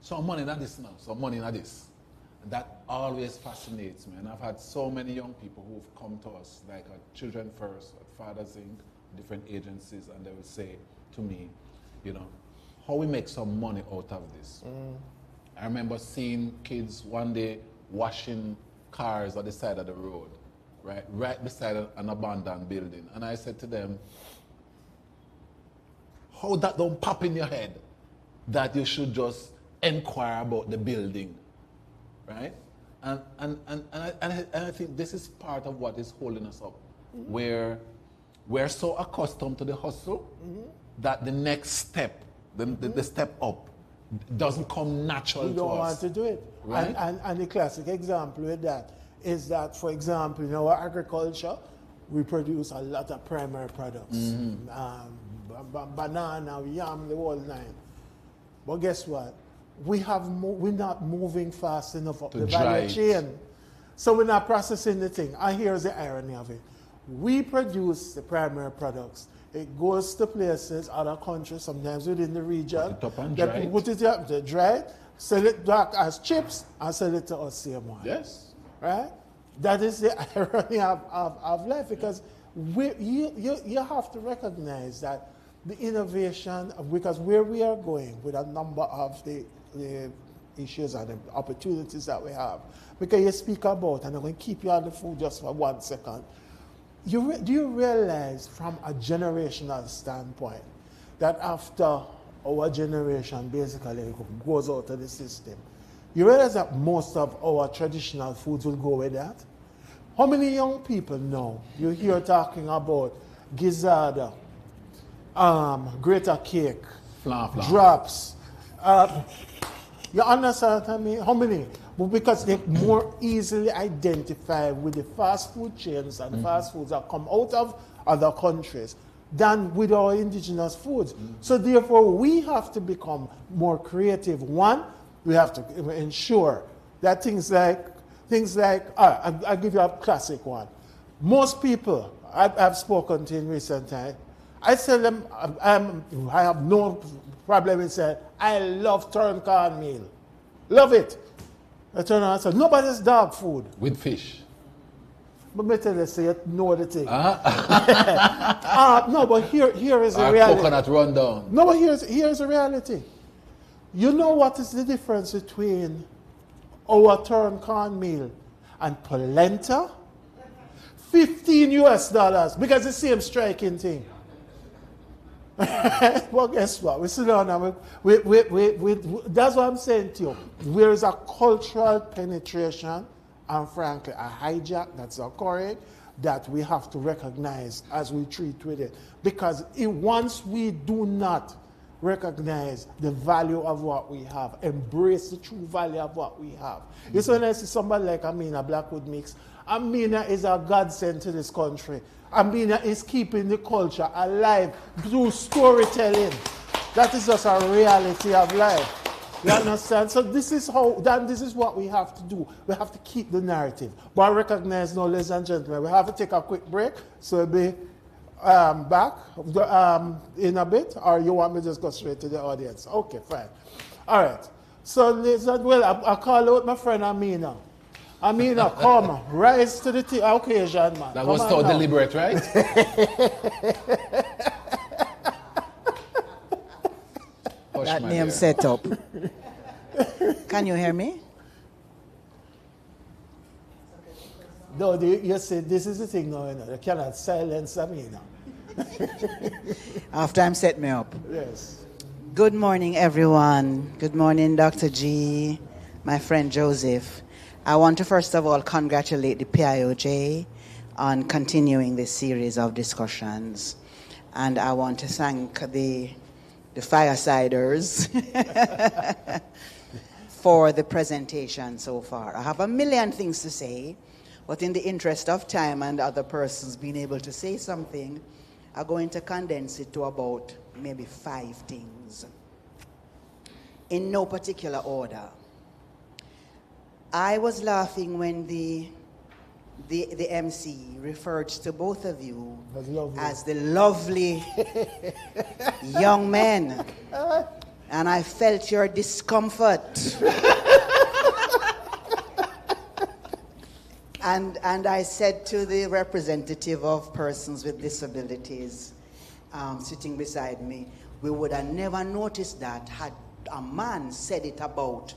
some money in this now, some money in this. And that always fascinates me. And I've had so many young people who've come to us, like at Children First, at Fathers Inc., different agencies, and they will say to me, you know, how we make some money out of this. I remember seeing kids one day washing cars at the side of the road, right beside an abandoned building. And I said to them, how that don't pop in your head that you should just inquire about the building, right? And I think this is part of what is holding us up, where we're so accustomed to the hustle that the next step, the step up, doesn't come natural to us. We don't want to do it. Right? And the classic example with that is that, for example, in our agriculture, we produce a lot of primary products. Banana, yam, the whole nine. But guess what? We're not moving fast enough up the value chain. So we're not processing the thing. And here's the irony of it. We produce the primary products. It goes to places, other countries, sometimes within the region. Put it up and dry it. Put it up, they dry it, sell it back as chips, and sell it to us same one. Yes. Right? That is the irony of life, because you have to recognize that the innovation, because where we are going with a number of the issues and the opportunities that we have, because you speak about, and I'm going to keep you on the phone just for 1 second, do you realize from a generational standpoint that after our generation basically goes out of the system, you realize that most of our traditional foods will go with that? How many young people now you hear talking about gizzard, greater cake, drops? You understand what I mean? How many? But because they more easily identify with the fast food chains and fast foods that come out of other countries than with our indigenous foods. So therefore, we have to become more creative. One, we have to ensure that things like, I'll give you a classic one. Most people I've spoken to in recent time, I tell them, I have no problem in saying, I love turned cornmeal. Love it. I turn around and say, nobody's dog food. With fish. But me tell you, say you know the thing. No, but here is the reality. Coconut rundown. No, but here's the reality. You know what is the difference between our turned cornmeal and polenta? $15 because it's the same striking thing. Well, guess what? We sit down and that's what I'm saying to you. There is a cultural penetration and frankly a hijack that's occurring that we have to recognize as we treat with it. Because once we do not recognize the value of what we have, embrace the true value of what we have. You see, when I see somebody like Amina Blackwood Mix, Amina is a godsend to this country. Amina is keeping the culture alive through storytelling. That is just a reality of life. You understand? So this is what we have to do. We have to keep the narrative. But I recognize now, ladies and gentlemen, we have to take a quick break. So we'll be back in a bit, or you want me to just go straight to the audience? Okay, fine. All right. So ladies and gentlemen, I call out my friend Amina. Amina, come, rise to the occasion, man. That was so deliberate, right? That name set up. Can you hear me? No, you see, this is the thing now, you know. You cannot silence Amina. After I'm set me up. Yes. Good morning, everyone. Good morning, Dr. G, my friend Joseph. I want to first of all congratulate the PIOJ on continuing this series of discussions. And I want to thank the Firesiders for the presentation so far. I have a million things to say, but in the interest of time and other persons being able to say something, I'm going to condense it to about maybe 5 things. In no particular order. I was laughing when the MC referred to both of you as the lovely young men. And I felt your discomfort. And I said to the representative of persons with disabilities sitting beside me, we would have never noticed that had a man said it about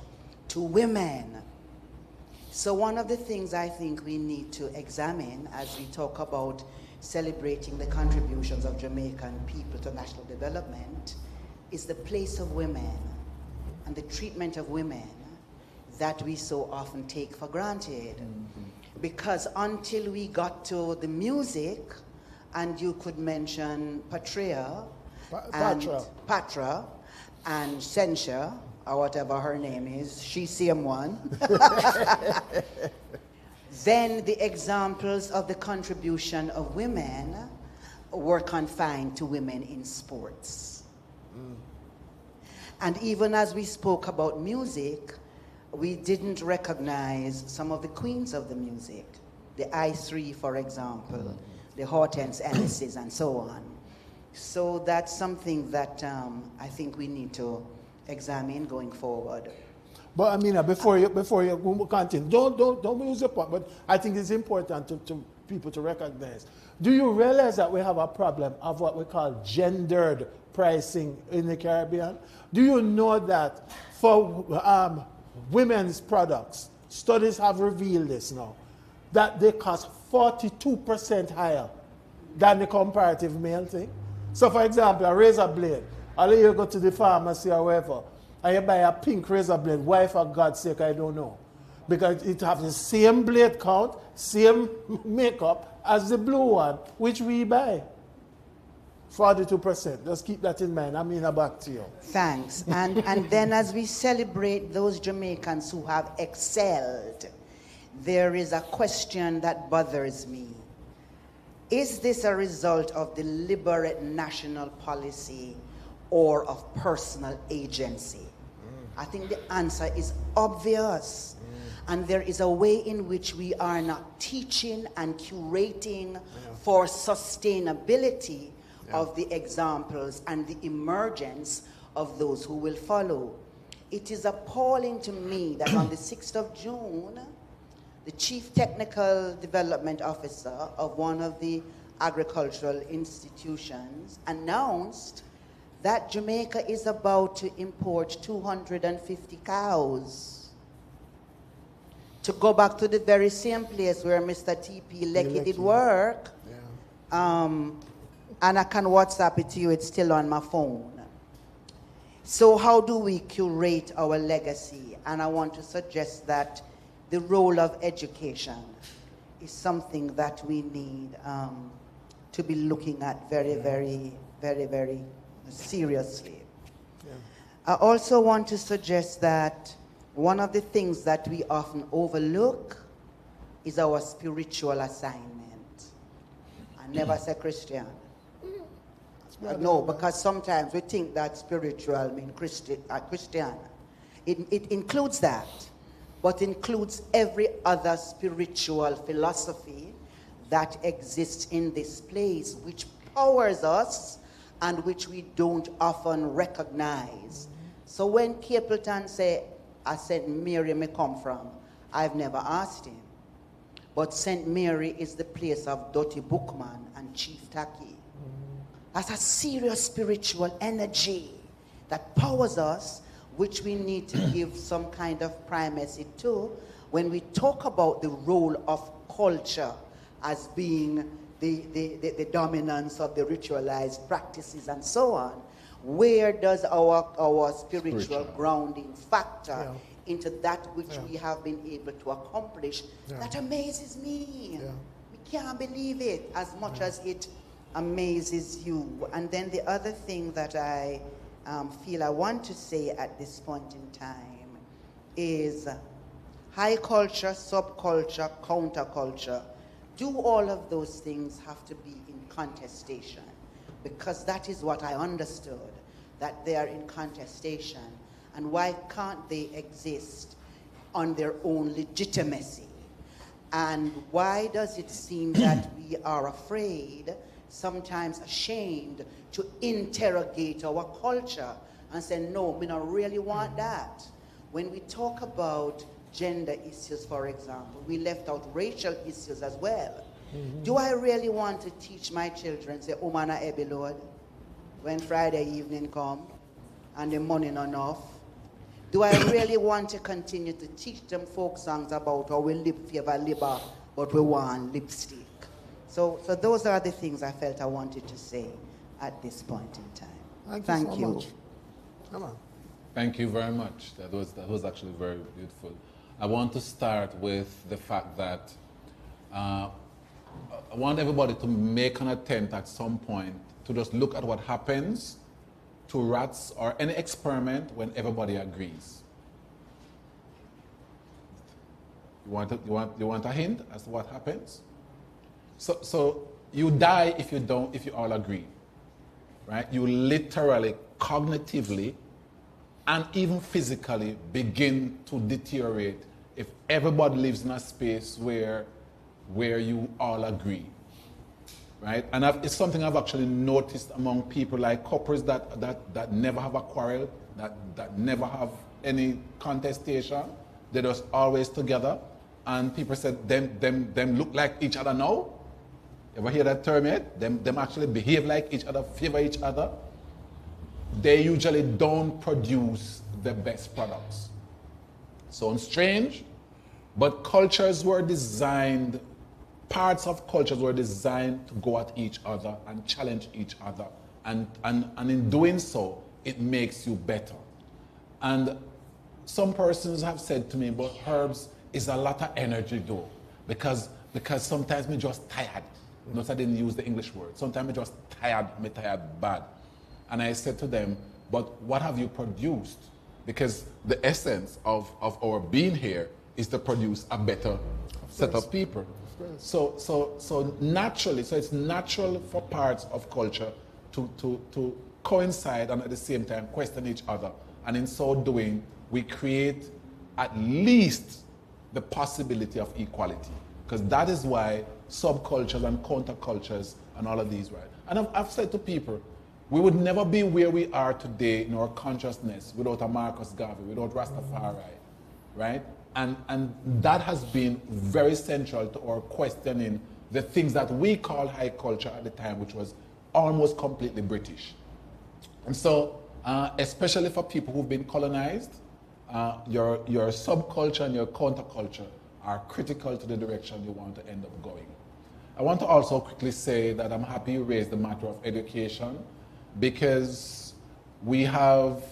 2 women. So one of the things I think we need to examine as we talk about celebrating the contributions of Jamaican people to national development is the place of women and the treatment of women that we so often take for granted. Mm-hmm. Because until we got to the music, and you could mention Patra and Censure, or whatever her name is, she same one. Then the examples of the contribution of women were confined to women in sports. Mm. And even as we spoke about music, we didn't recognize some of the queens of the music. The I3, for example, the Hortense Ellises, and so on. So that's something that I think we need to examine going forward. But Amina, before you continue, don't lose your point. But I think it's important to people to recognize. Do you realize that we have a problem of what we call gendered pricing in the Caribbean? Do you know that for women's products, studies have revealed this now, that they cost 42% higher than the comparative male thing? So for example, a razor blade, I'll let you go to the pharmacy or wherever, and you buy a pink razor blade. Why, for God's sake, I don't know. Because it has the same blade count, same makeup as the blue one, which we buy. 42%. Just keep that in mind. Amina, back to you. Thanks. And then as we celebrate those Jamaicans who have excelled, there is a question that bothers me. Is this a result of deliberate national policy or of personal agency? I think the answer is obvious. And there is a way in which we are not teaching and curating for sustainability of the examples and the emergence of those who will follow. It is appalling to me that on the 6th of June, the Chief Technical Development Officer of one of the agricultural institutions announced that Jamaica is about to import 250 cows. To go back to the very same place where Mr. T.P. Lecky did work, and I can WhatsApp it to you, it's still on my phone. So how do we curate our legacy? And I want to suggest that the role of education is something that we need to be looking at very, very, very, very seriously. I also want to suggest that one of the things that we often overlook is our spiritual assignment. I never say Christian. No, because sometimes we think that spiritual means Christian. It includes that, but includes every other spiritual philosophy that exists in this place, which powers us and which we don't often recognize. So when Capleton say, I St. Mary may come from, I've never asked him. But St. Mary is the place of Dottie Bookman and Chief Taki. That's a serious spiritual energy that powers us, which we need to give some kind of primacy to when we talk about the role of culture as being the dominance of the ritualized practices and so on. Where does our spiritual grounding factor into that which we have been able to accomplish? That amazes me. We can't believe it as much as it amazes you. And then the other thing that I feel I want to say at this point in time is high culture, subculture, counterculture. Do all of those things have to be in contestation? Because that is what I understood, that they are in contestation. And why can't they exist on their own legitimacy? And why does it seem that we are afraid, sometimes ashamed, to interrogate our culture and say, no, we don't really want that? When we talk about gender issues, for example, we left out racial issues as well. Do I really want to teach my children, say, Umana Ebi Lord, when Friday evening come and the money not enough? Do I really want to continue to teach them folk songs about how we lip favor labor, but we want lipstick? So those are the things I felt I wanted to say at this point in time. Thank you so much. Come on. Thank you very much. That was actually very beautiful. I want to start with the fact that I want everybody to make an attempt at some point to just look at what happens to rats or any experiment when everybody agrees. You want a hint as to what happens? So you die if you all agree, right? You literally, cognitively, and even physically begin to deteriorate if everybody lives in a space where you all agree, right? And it's something I've actually noticed among people, like couples that never have a quarrel, that never have any contestation. They're just always together. And people said them look like each other now. Ever hear that term yet? Them actually behave like each other, favor each other. They usually don't produce the best products. Sounds strange, but cultures were designed, parts of cultures were designed to go at each other and challenge each other. And in doing so, it makes you better. And some persons have said to me, but herbs is a lot of energy though, because sometimes me just tired. Notice I didn't use the English word. Sometimes me just tired bad. And I said to them, but what have you produced? Because the essence of our being here is to produce a better set of people. So naturally, so it's natural for parts of culture to coincide and at the same time question each other. And in so doing, we create at least the possibility of equality. Because that is why subcultures and countercultures and all of these, right? And I've said to people, we would never be where we are today in our consciousness without a Marcus Garvey, without Rastafari, right? And that has been very central to our questioning the things that we call high culture at the time, which was almost completely British. And so, especially for people who've been colonized, your subculture and your counterculture are critical to the direction you want to end up going. I want to also quickly say that I'm happy you raised the matter of education, because we have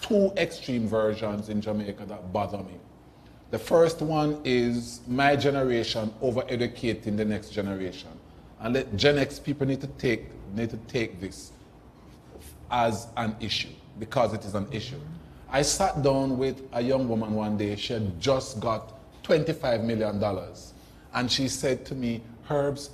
two extreme versions in Jamaica that bother me. The first one is my generation over-educating the next generation. And Gen X people need to take this as an issue. because it is an issue. I sat down with a young woman one day. She had just got $25 million. And she said to me, Herbs,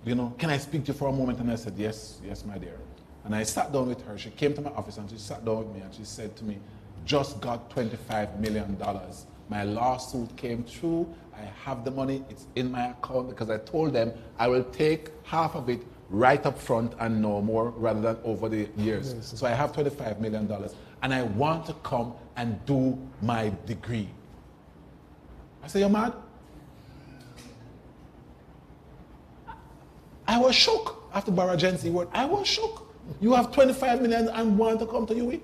you know, can I speak to you for a moment? And I said, yes, my dear. And I sat down with her. She came to my office and she sat down with me and she said to me, just got $25 million. My lawsuit came through. I have the money. It's in my account because I told them I will take half of it right up front and no more rather than over the years. Yes. So I have $25 million and I want to come and do my degree. I said, you're mad? I was shook after Barra Jensi word. I was shook. You have 25 million and want to come to UWI?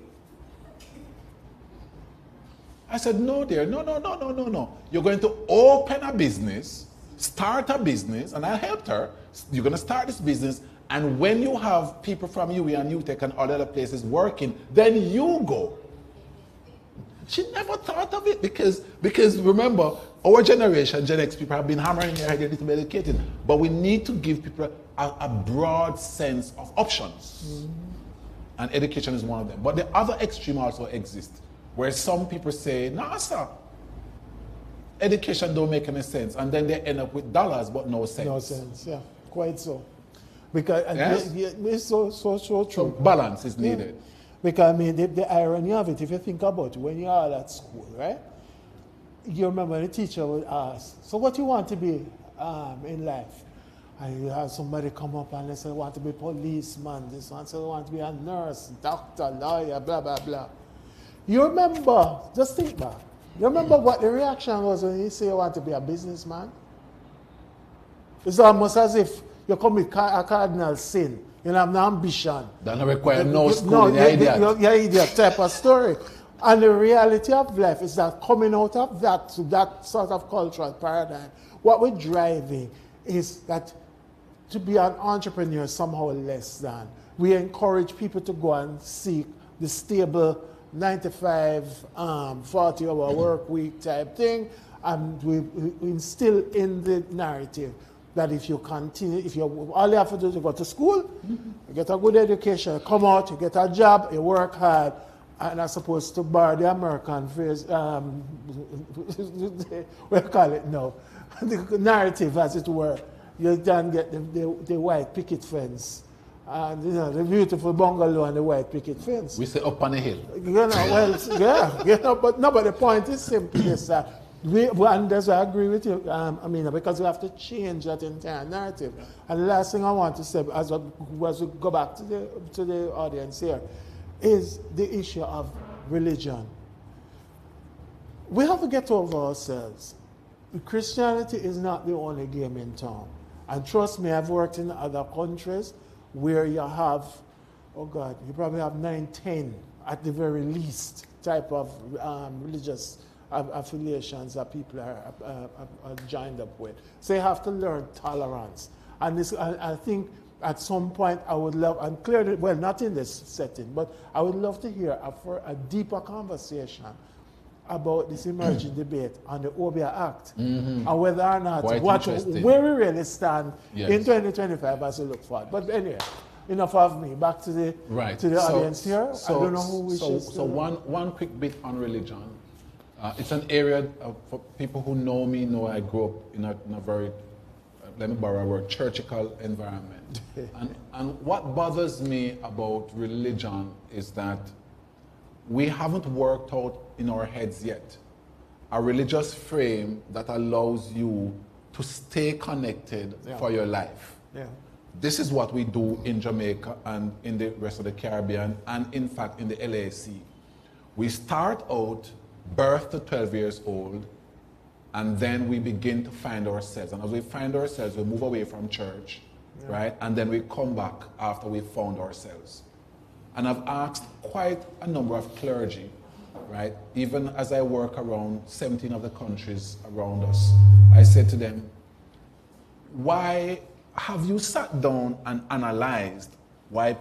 I said, no, dear, no. You're going to open a business, start a business, and I helped her. You're going to start this business, and when you have people from UWI and UTech and all other places working, then you go. She never thought of it because remember, our generation, Gen X people have been hammering their head, they need to be educated. But we need to give people a broad sense of options. Mm-hmm. And education is one of them. But the other extreme also exists, where some people say, nah, sir, education don't make any sense. And then they end up with dollars, but no sense. No sense, yeah, quite so. Because yes? It's so true. So balance is needed. Yeah. Because I mean, the irony of it, if you think about it, when you're all at school, right? You remember the teacher would ask, so what do you want to be in life? And you have somebody come up and they say, I want to be a policeman. This one says, I want to be a nurse, doctor, lawyer, blah, blah, blah. You remember, just think back. You remember what the reaction was when you say you want to be a businessman? It's almost as if you commit a cardinal sin. You have no ambition. That don't require no school, you're idiot type of story. And the reality of life is that coming out of that sort of cultural paradigm, what we're driving is that to be an entrepreneur is somehow less than. We encourage people to go and seek the stable 9-to-5, 40-hour work week type thing, and we instill in the narrative that if you continue, all you have to do is go to school, you get a good education, come out, you get a job, you work hard, and I'm supposed to borrow the American phrase, what do you call it now? The narrative, as it were. You then get the white picket fence. And the beautiful bungalow and the white picket fence. We say up on the hill. But the point is simply this. And that's why I agree with you, because we have to change that entire narrative. And the last thing I want to say, as we go back to the audience here, is the issue of religion. We have to get over ourselves. Christianity is not the only game in town. And trust me, I've worked in other countries where you have, oh God, you probably have 9, 10 at the very least type of religious affiliations that people are joined up with. So you have to learn tolerance. And this, I think at some point I would love, and clearly, well, not in this setting, but I would love to hear a deeper conversation about this emerging debate on the OBIA Act and whether or not where we really stand in 2025 as we look forward. But anyway, enough of me. Back to the audience here. I don't know who wishes to. So one quick bit on religion. It's an area for people who know me know I grew up in a very, let me borrow a word, churchical environment. and what bothers me about religion is that we haven't worked out in our heads yet a religious frame that allows you to stay connected for your life. Yeah. This is what we do in Jamaica and in the rest of the Caribbean and in fact in the LAC. We start out birth to 12 years old and then we begin to find ourselves. And as we find ourselves, we move away from church, right? And then we come back after we've found ourselves. And I've asked quite a number of clergy, right? Even as I work around 17 of the countries around us, I said to them, why have you sat down and analyzed why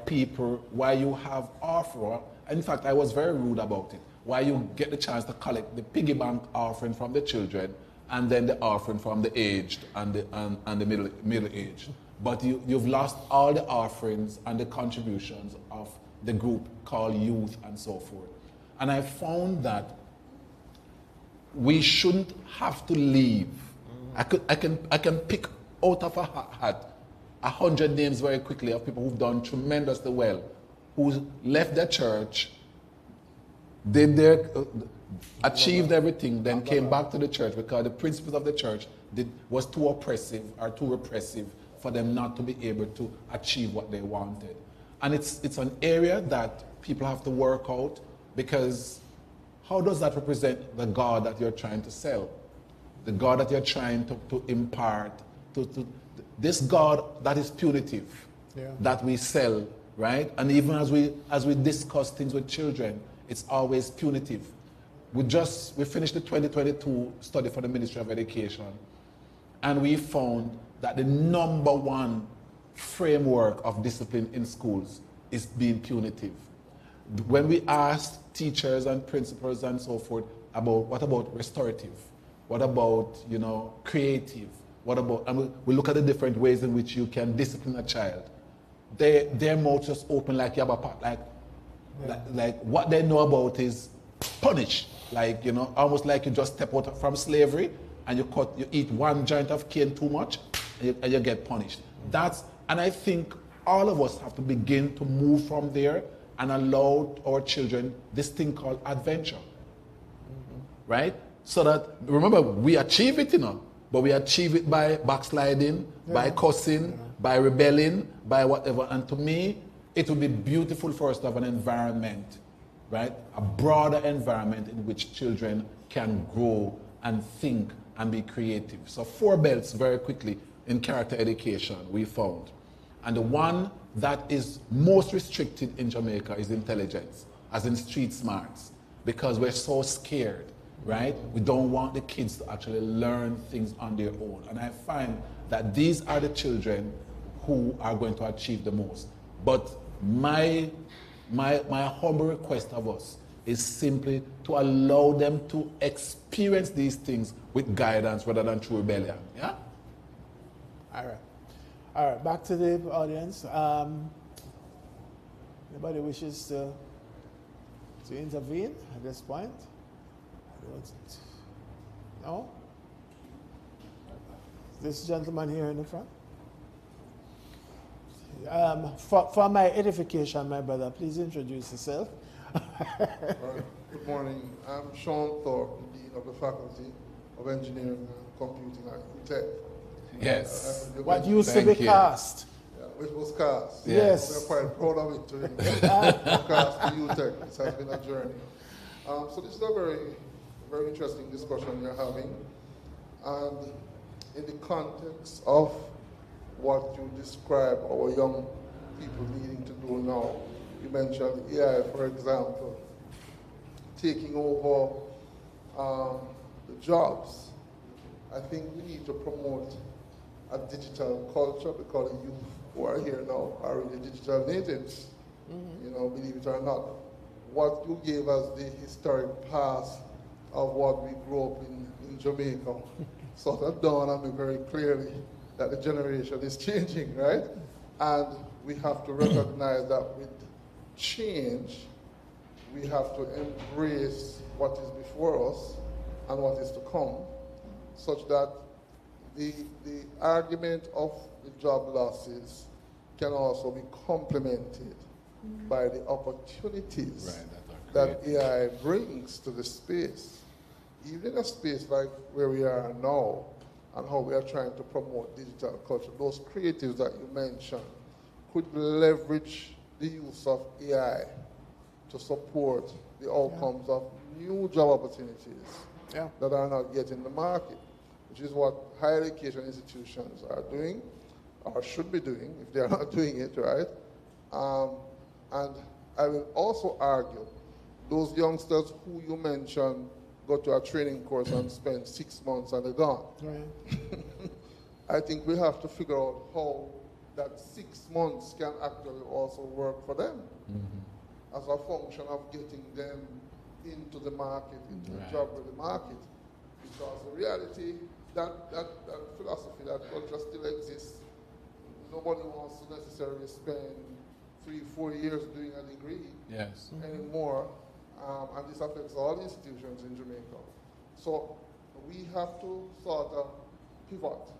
you have offer? In fact, I was very rude about it. Why you get the chance to collect the piggy bank offering from the children and then the offering from the aged and the middle aged. But you've lost all the offerings and the contributions of the group called youth and so forth. And I found that we shouldn't have to leave. I can pick out of a hat 100 names very quickly of people who've done tremendously well, who left their church, did their, achieved everything, then came back to the church because the principles of the church was too oppressive or too repressive for them not to be able to achieve what they wanted. And it's an area that people have to work out, because how does that represent the God that you're trying to sell? The God that you're trying to impart, this God that is punitive, that we sell, right? And even as we discuss things with children, it's always punitive. We finished the 2022 study for the Ministry of Education, and we found that the number one framework of discipline in schools is being punitive. When we asked teachers and principals and so forth about what about restorative, what about creative, what about, and we look at the different ways in which you can discipline a child, their mouth just open like yabba pot, like what they know about is punish, almost like you just step out from slavery and you eat one joint of cane too much and you get punished. And I think all of us have to begin to move from there and allow our children this thing called adventure, right? So that, remember, we achieve it, but we achieve it by backsliding, by cussing, by rebelling, by whatever. And to me, it would be beautiful for us to have an environment, right? A broader environment in which children can grow and think and be creative. So 4 belts very quickly in character education we found. And the one that is most restricted in Jamaica is intelligence, as in street smarts, because we're so scared, right? We don't want the kids to actually learn things on their own. And I find that these are the children who are going to achieve the most. But my humble request of us is simply to allow them to experience these things with guidance rather than through rebellion. Yeah? All right, back to the audience. Anybody wishes to intervene at this point? No? This gentleman here in the front. For my edification, my brother, please introduce yourself. Good morning. I'm Sean Thorpe, the Dean of the Faculty of Engineering and Computing at UTEC. Yes. What used to be cast. Yeah, which was cast. Yes. We're quite proud of it today. Cast to UTEC. This has been a journey. So this is a very, very interesting discussion we're having. And in the context of what you describe our young people needing to do now, you mentioned AI, for example, taking over the jobs. I think we need to promote a digital culture, because the youth who are here now are really digital natives, believe it or not. What you gave us the historic past of what we grew up in Jamaica sort of dawned on me very clearly that the generation is changing, right? And we have to recognize that with change, we have to embrace what is before us and what is to come, such that the argument of the job losses can also be complemented by the opportunities that AI brings to the space. Even in a space like where we are now and how we are trying to promote digital culture, those creatives that you mentioned could leverage the use of AI to support the outcomes of new job opportunities that are not yet in the market, which is what higher education institutions are doing, or should be doing, if they are not doing it, right? And I will also argue, those youngsters who you mentioned go to a training course and spend 6 months and they're gone. Right. I think we have to figure out how that 6 months can actually also work for them as a function of getting them into the market, into the job with the market. Because the reality, that philosophy, that culture still exists. Nobody wants to necessarily spend 3-4 years doing a degree Yes. anymore, and this affects all institutions in Jamaica. So we have to sort of pivot,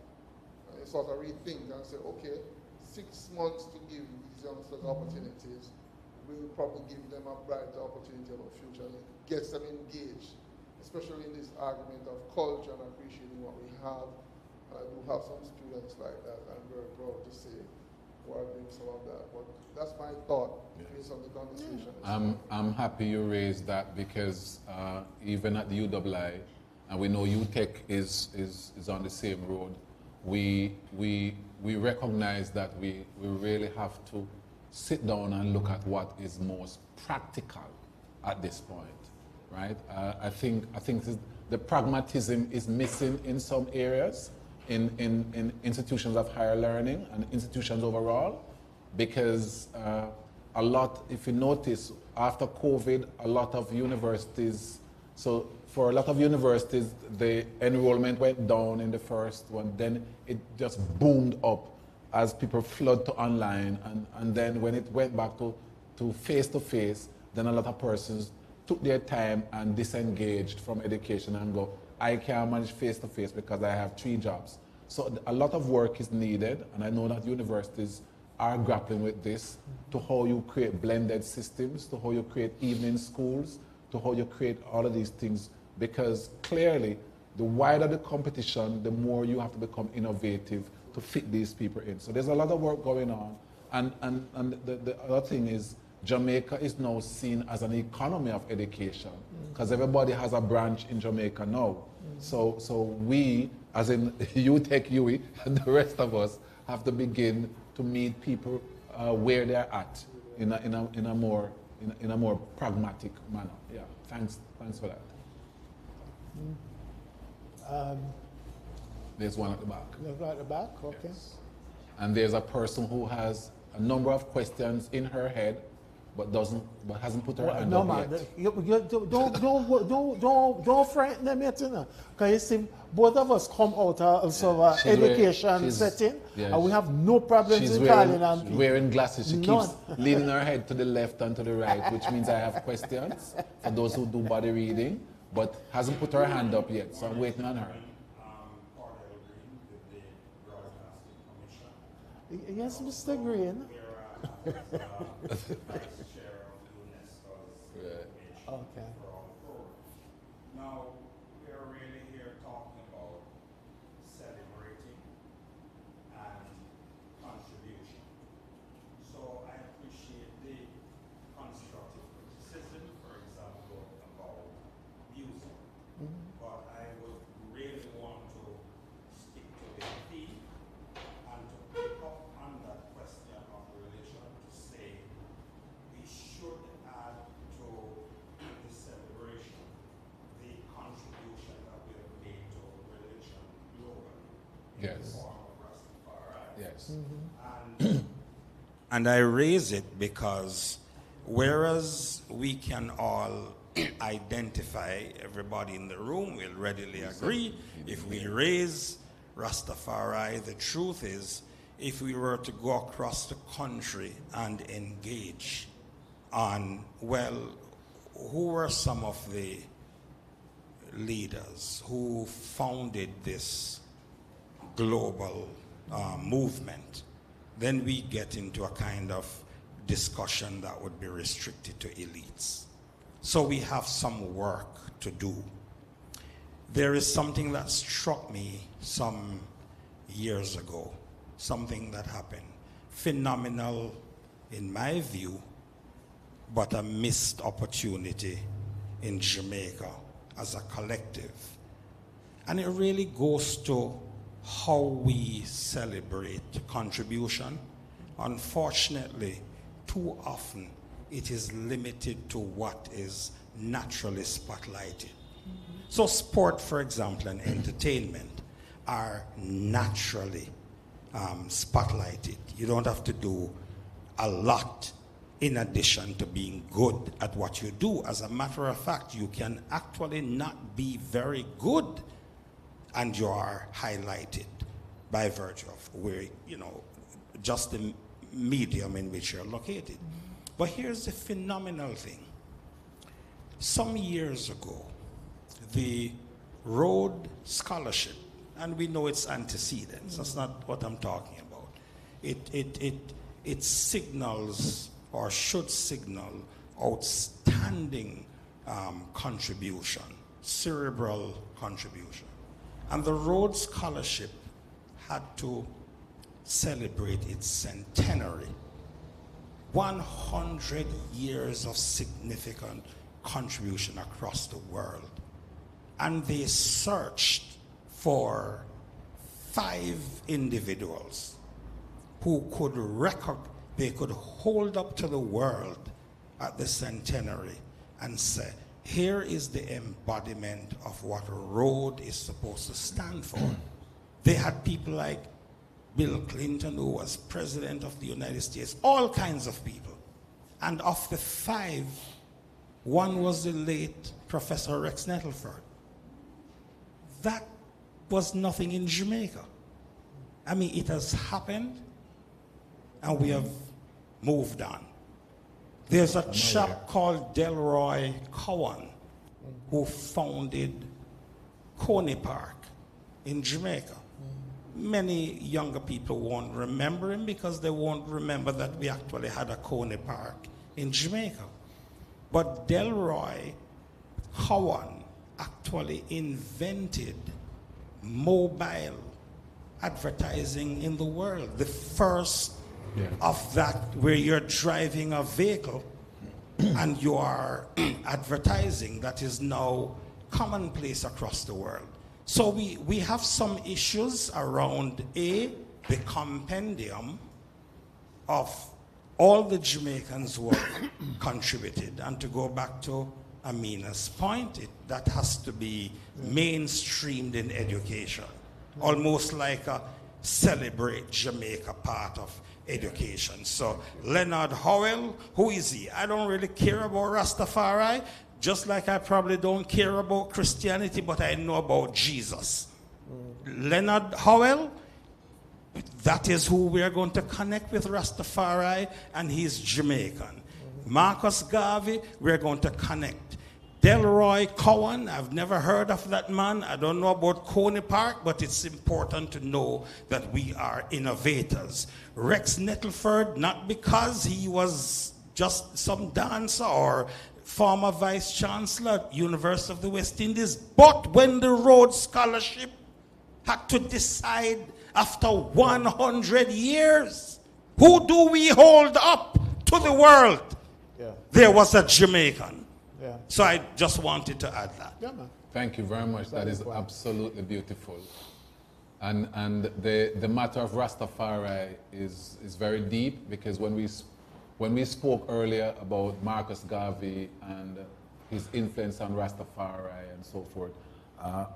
and sort of rethink and say, okay, 6 months to give these youngsters opportunities will probably give them a brighter opportunity of a future. It gets them engaged, especially in this argument of culture and appreciating what we have. I do have some students like that. I'm very proud to say who are doing some of that. But that's my thought based on the conversation. I'm happy you raised that because even at the UWI, and we know UTech is on the same road, we recognize that we really have to sit down and look at what is most practical at this point, right? I think the pragmatism is missing in some areas, in institutions of higher learning and institutions overall, because a lot, if you notice, after COVID, a lot of universities, so for a lot of universities, the enrollment went down in the first one, then it just boomed up as people flood to online, and then when it went back to face-to-face, then a lot of persons took their time and disengaged from education and go, I can't manage face-to-face because I have 3 jobs. So a lot of work is needed, and I know that universities are grappling with this, to how you create blended systems, to how you create evening schools, to how you create all of these things, because clearly, the wider the competition, the more you have to become innovative to fit these people in. So there's a lot of work going on. And the other thing is, Jamaica is now seen as an economy of education, because everybody has a branch in Jamaica now. So we, as in UTech, UE, and the rest of us, have to begin to meet people where they're at in a more pragmatic manner. Yeah, thanks for that. There's one at the back. At the back, okay. Yes. And there's a person who has a number of questions in her head, but hasn't put her hand up yet. Don't frighten them yet, you know. Because you see, both of us come out of education setting, and we have no problems in calling on people. She's wearing glasses. She keeps leaning her head to the left and to the right, which means I have questions for those who do body reading, but hasn't put her hand up yet, so I'm waiting on her. Yes, Mr. Green. Okay. Now, we are really here talking about celebrating and contribution. So I appreciate the constructive criticism, for example, about music. But I would really want to stick to the theme and to pick up on that question of religion to say we should add to the celebration the contribution that we have made to religion globally. Yes. In the form of Rastafari. Yes. And I raise it because whereas we can all identify, everybody in the room will readily agree, if we raise Rastafari, the truth is, if we were to go across the country and engage on, well, who were some of the leaders who founded this global movement, then we get into a kind of discussion that would be restricted to elites. So we have some work to do. There is something that struck me some years ago, something that happened. Phenomenal in my view, but a missed opportunity in Jamaica as a collective. And it really goes to how we celebrate contribution. Unfortunately, too often it is limited to what is naturally spotlighted. So sport, for example, and entertainment are naturally spotlighted. You don't have to do a lot in addition to being good at what you do. As a matter of fact, you can actually not be very good, and you are highlighted by virtue of where, just the medium in which you're located. But here's the phenomenal thing. Some years ago, the Rhodes Scholarship, and we know its antecedents, that's not what I'm talking about. It signals, or should signal, outstanding contribution, cerebral contribution. And the Rhodes Scholarship had to celebrate its centenary. 100 years of significant contribution across the world. And they searched for 5 individuals who they could hold up to the world at the centenary and say, here is the embodiment of what a road is supposed to stand for. They had people like Bill Clinton, who was president of the United States, all kinds of people. And of the 5, one was the late Professor Rex Nettleford. That was nothing in Jamaica. I mean, it has happened, and we have moved on. There's a chap called Delroy Cowan who founded Coney Park in Jamaica. Many younger people won't remember him because they won't remember that we actually had a Coney Park in Jamaica. But Delroy Cowan actually invented mobile advertising in the world. The first of that, where you're driving a vehicle and you are advertising, that is now commonplace across the world. So we have some issues around the compendium of all the Jamaicans who have contributed. And to go back to Amina's point, that has to be mainstreamed in education, almost like a Celebrate Jamaica part of education. So Leonard Howell, who is he? I don't really care about Rastafari, just like I probably don't care about Christianity, but I know about Jesus. Leonard Howell, that is who we are going to connect with, Rastafari, and he's Jamaican. Marcus Garvey, we're going to connect. Delroy Cowan, I've never heard of that man. I don't know about Coney Park, but it's important to know that we are innovators. Rex Nettleford, not because he was just some dancer or former vice chancellor at University of the West Indies, but when the Rhodes Scholarship had to decide after 100 years, who do we hold up to the world? There was a Jamaican. So I just wanted to add that. Thank you very much. That is absolutely beautiful. And the matter of Rastafari is very deep, because when we spoke earlier about Marcus Garvey and his influence on Rastafari and so forth, I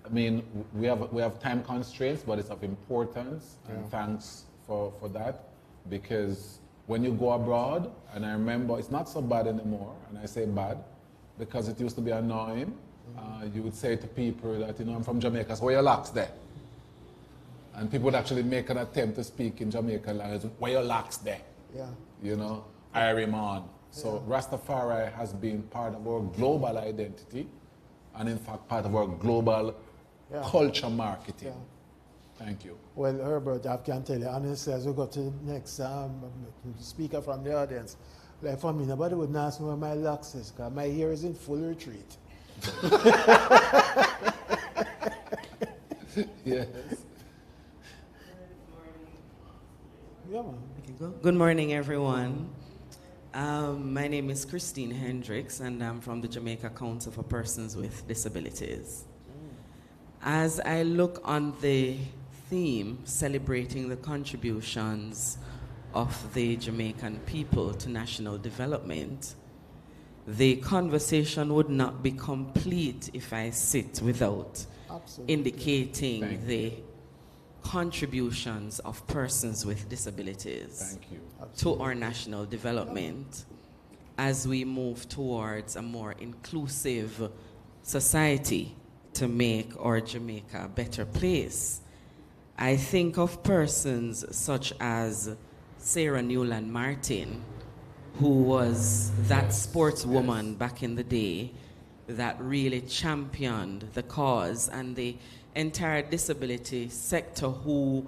mean, we have time constraints, but it's of importance, and thanks for that, because when you go abroad, and I remember it's not so bad anymore, and I say bad because it used to be annoying. You would say to people that, I'm from Jamaica, so where your locks there? And people would actually make an attempt to speak in Jamaican language, where your locks there? Irie man. So Rastafari has been part of our global identity, and in fact part of our global culture marketing. Thank you. Well, Herbert, I can tell you honestly, as we go to the next speaker from the audience, like for me, nobody would ask me where my locks is, because my hair is in full retreat. Yes. Yeah, man. Good morning, everyone. My name is Christine Hendricks, and I'm from the Jamaica Council for Persons with Disabilities. As I look on the theme, celebrating the contributions of the Jamaican people to national development, the conversation would not be complete if I sit without indicating the contributions of persons with disabilities to our national development as we move towards a more inclusive society to make our Jamaica a better place. I think of persons such as Sarah Newland Martin, who was that sportswoman back in the day that really championed the cause, and the entire disability sector who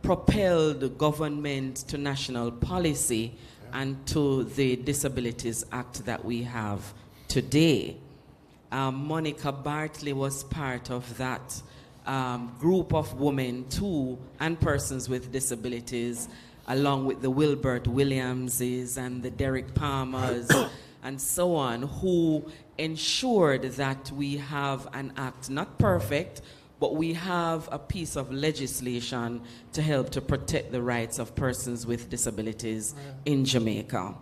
propelled the government to national policy and to the Disabilities Act that we have today. Monica Bartley was part of that group of women too, and persons with disabilities, along with the Wilbert Williamses and the Derek Palmers and so on, who ensured that we have an act, not perfect, but we have a piece of legislation to help to protect the rights of persons with disabilities in Jamaica.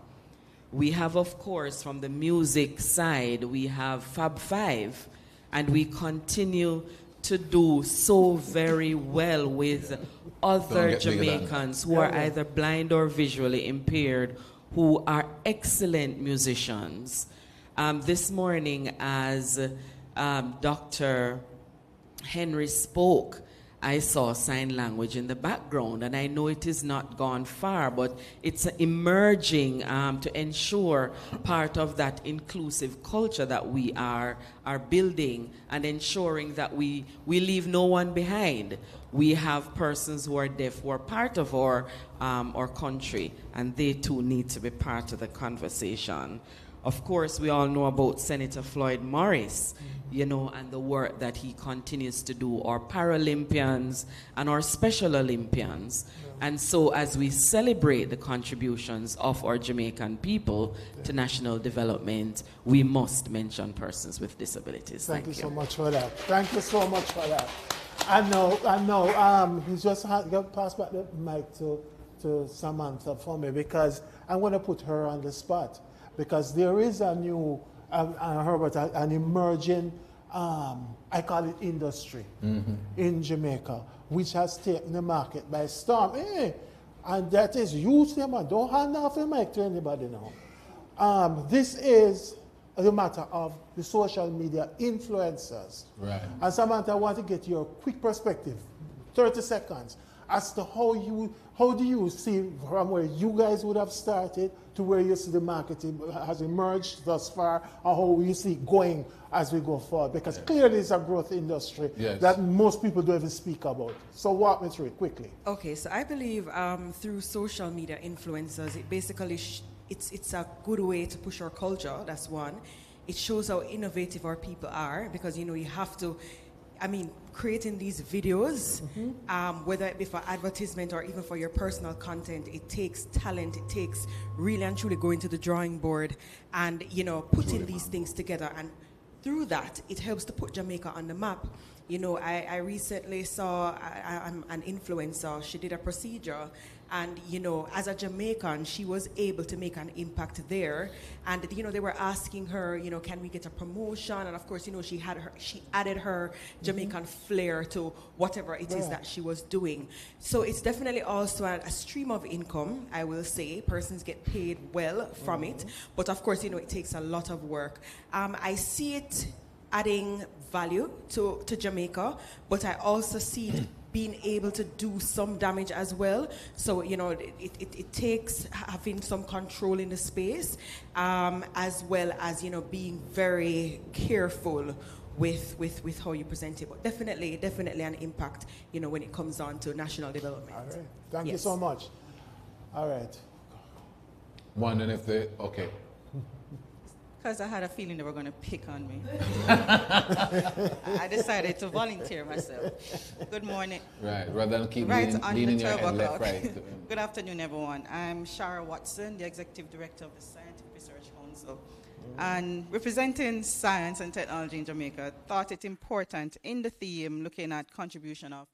We have, of course, from the music side, we have Fab Five, and we continue to do so very well with other Jamaicans who are either blind or visually impaired, who are excellent musicians. This morning, as Dr. Henry spoke, I saw sign language in the background, and I know it is not gone far, but it's emerging to ensure part of that inclusive culture that we are building, and ensuring that we leave no one behind. We have persons who are deaf who are part of our country, and they too need to be part of the conversation. Of course, we all know about Senator Floyd Morris, you know, and the work that he continues to do, our Paralympians and our Special Olympians. And so as we celebrate the contributions of our Jamaican people to national development, we must mention persons with disabilities. Thank you so much for that. Thank you so much for that. I know. He's just pass back the mic to Samantha for me, because I'm going to put her on the spot. Because there is a new, Herbert, an emerging, I call it industry in Jamaica, which has taken the market by storm. And that is youth, man. Don't hand off the mic to anybody now. This is the matter of the social media influencers. Right. And Samantha, I want to get your quick perspective, 30 seconds, as to how do you see from where you guys would have started to where you see the marketing has emerged thus far, or how you see it going as we go forward? Because clearly it's a growth industry that most people don't even speak about. So walk me through it quickly. Okay, so I believe through social media influencers, it basically it's a good way to push our culture. That's one. It shows how innovative our people are, because you know you have to. I mean, creating these videos, whether it be for advertisement or even for your personal content, it takes talent. It takes really and truly going to the drawing board and, you know, putting these things together. And through that, it helps to put Jamaica on the map. You know, I recently saw an influencer. She did a procedure. And, you know, as a Jamaican, she was able to make an impact there. And, you know, they were asking her, you know, can we get a promotion? And, of course, you know, she added her Jamaican flair to whatever it is that she was doing. So it's definitely also a stream of income, I will say. Persons get paid well from it. But, of course, you know, it takes a lot of work. I see it adding value to Jamaica, but I also see it being able to do some damage as well. So, you know, it takes having some control in the space, as well as, you know, being very careful with how you present it. But definitely an impact, you know, when it comes on to national development. All right. Thank you so much. All right. Wondering if okay. Because I had a feeling they were going to pick on me. I decided to volunteer myself. Good morning. Right, rather than keep leaning your head left, right. Good afternoon, everyone. I'm Shara Watson, the Executive Director of the Scientific Research Council. And representing science and technology in Jamaica, thought it important in the theme looking at contribution of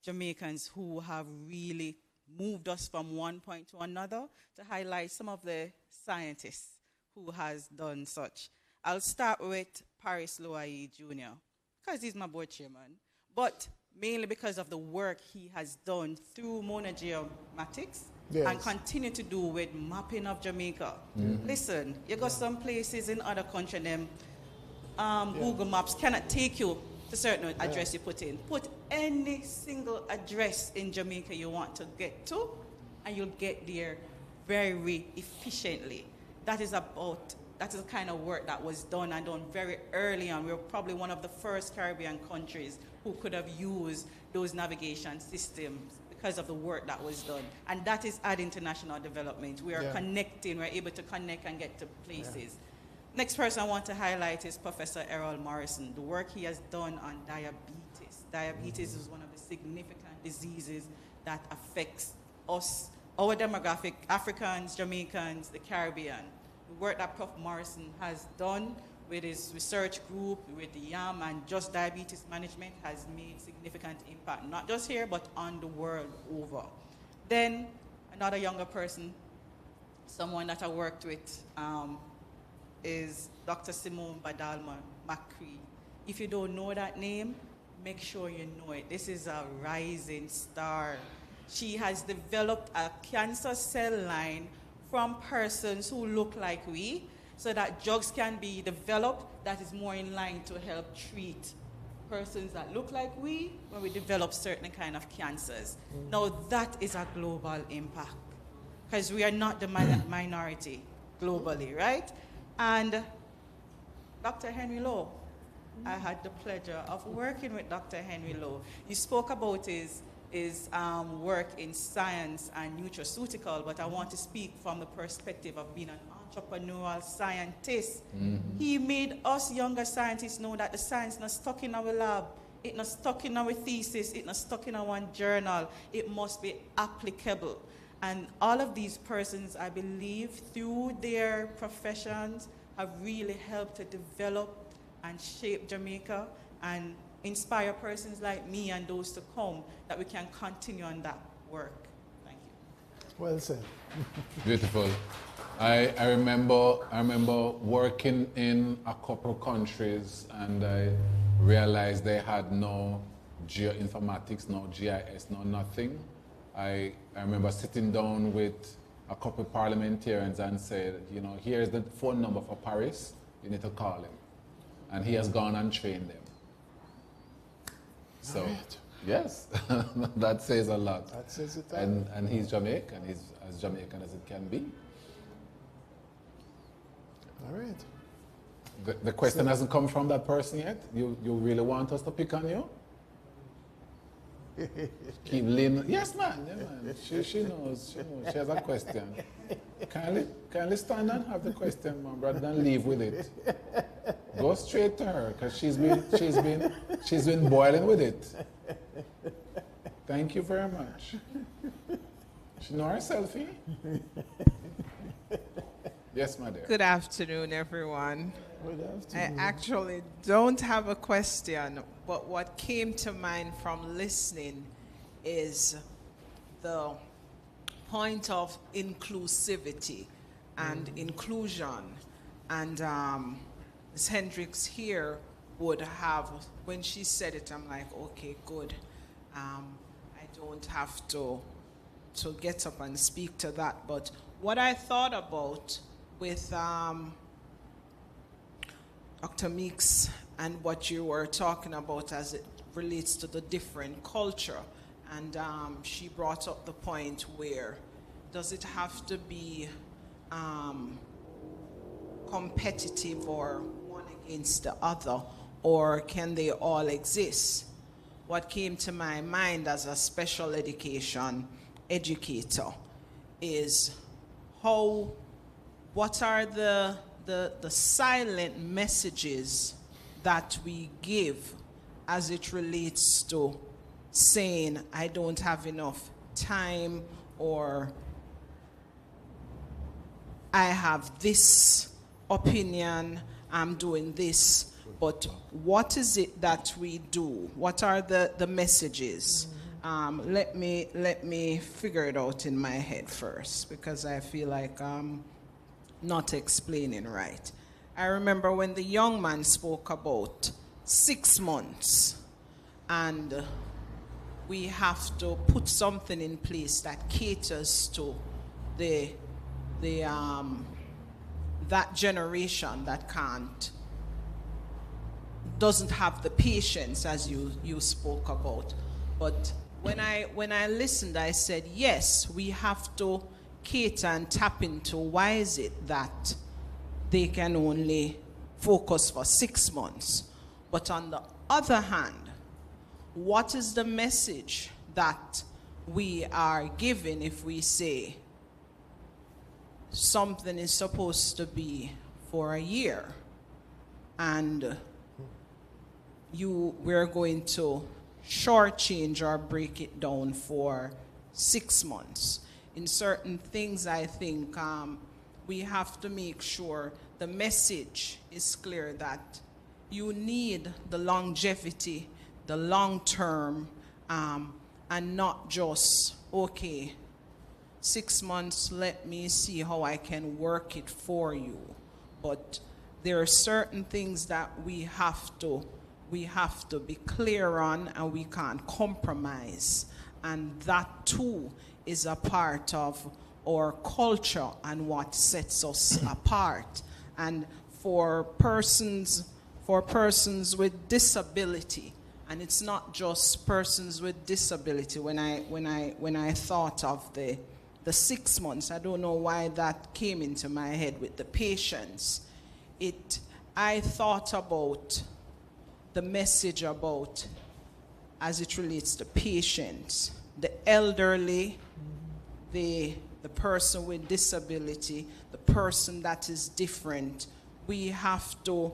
Jamaicans who have really moved us from one point to another, to highlight some of the scientists who has done such. I'll start with Paris Loayi Jr., because he's my board chairman, but mainly because of the work he has done through monogeomatics and continue to do with mapping of Jamaica. Listen, you got some places in other countries, them Google Maps cannot take you to certain address you put in. Put any single address in Jamaica you want to get to, and you'll get there very efficiently. That is the kind of work that was done and done very early on. We were probably one of the first Caribbean countries who could have used those navigation systems because of the work that was done. And that is adding to national development. We are connecting, we're able to connect and get to places. Yeah. Next person I want to highlight is Professor Errol Morrison, the work he has done on diabetes. Diabetes is one of the significant diseases that affects us, our demographic, Africans, Jamaicans, the Caribbean. The work that Prof. Morrison has done with his research group, with the YAM and just diabetes management has made significant impact, not just here, but on the world over. Then another younger person, someone that I worked with, is Dr. Simone Badalma McCree. If you don't know that name, make sure you know it. This is a rising star. She has developed a cancer cell line from persons who look like we, so that drugs can be developed that is more in line to help treat persons that look like we when we develop certain kind of cancers. Now that is a global impact, because we are not the minority globally, right? And Dr. Henry Lowe, I had the pleasure of working with Dr. Henry Lowe. He spoke about his work in science and nutraceutical, but I want to speak from the perspective of being an entrepreneurial scientist. He made us younger scientists know that the science is not stuck in our lab, it's not stuck in our thesis, it's not stuck in our one journal, it must be applicable. And all of these persons, I believe, through their professions, have really helped to develop and shape Jamaica and inspire persons like me and those to come, that we can continue on that work. Thank you. Well said. Beautiful. I remember working in a couple countries, and I realized they had no geoinformatics, no GIS, no nothing. I remember sitting down with a couple parliamentarians and said, you know, here's the phone number for Paris, you need to call him. And he has gone and trained them. So, yes, that says a lot. That says it all. And he's Jamaican, he's as Jamaican as it can be. All right. The question hasn't come from that person yet? You really want us to pick on you? Keep leaning. Yes, man. Yeah, man. She knows. She has a question. Kindly stand and have the question, man, rather than leave with it. Go straight to her, because she's been boiling with it. Thank you very much. She know her selfie. Yes, my dear. Good afternoon, everyone. Good afternoon. I actually don't have a question, but what came to mind from listening is the point of inclusivity and inclusion. And Ms. Hendricks here would have, when she said it, I'm like, okay, good. I don't have to get up and speak to that. But what I thought about with Dr. Meeks and what you were talking about as it relates to the different culture, and she brought up the point where does it have to be competitive or one against the other, or can they all exist? What came to my mind as a special education educator is what are the silent messages that we give as it relates to saying, I don't have enough time, or I have this opinion, I'm doing this, but what is it that we do? What are the messages? Let me figure it out in my head first, because I feel like I'm not explaining right. I remember when the young man spoke about 6 months, and we have to put something in place that caters to that generation that doesn't have the patience, as you spoke about. But when I listened, I said, yes, we have to cater and tap into why is it that they can only focus for 6 months. But on the other hand, what is the message that we are giving if we say something is supposed to be for a year and we're going to shortchange or break it down for 6 months? In certain things, I think we have to make sure the message is clear that you need the longevity, the long term, and not just, okay, 6 months, let me see how I can work it for you. But there are certain things that we have to be clear on, and we can't compromise. And that too is a part of our culture and what sets us apart. And for persons with disability, and it's not just persons with disability. When I thought of the 6 months, I don't know why that came into my head with the patients. I thought about the message about as it relates to patients, the elderly, the person with disability, the person that is different. We have to,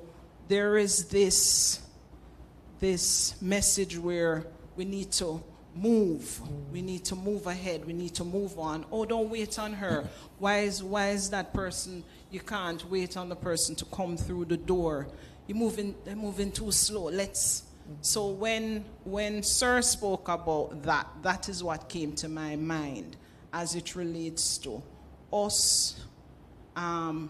there is this message where we need to move. We need to move ahead. We need to move on. Oh, don't wait on her. Why is that person, you can't wait on the person to come through the door. They're moving too slow. So when Sir spoke about that is what came to my mind as it relates to us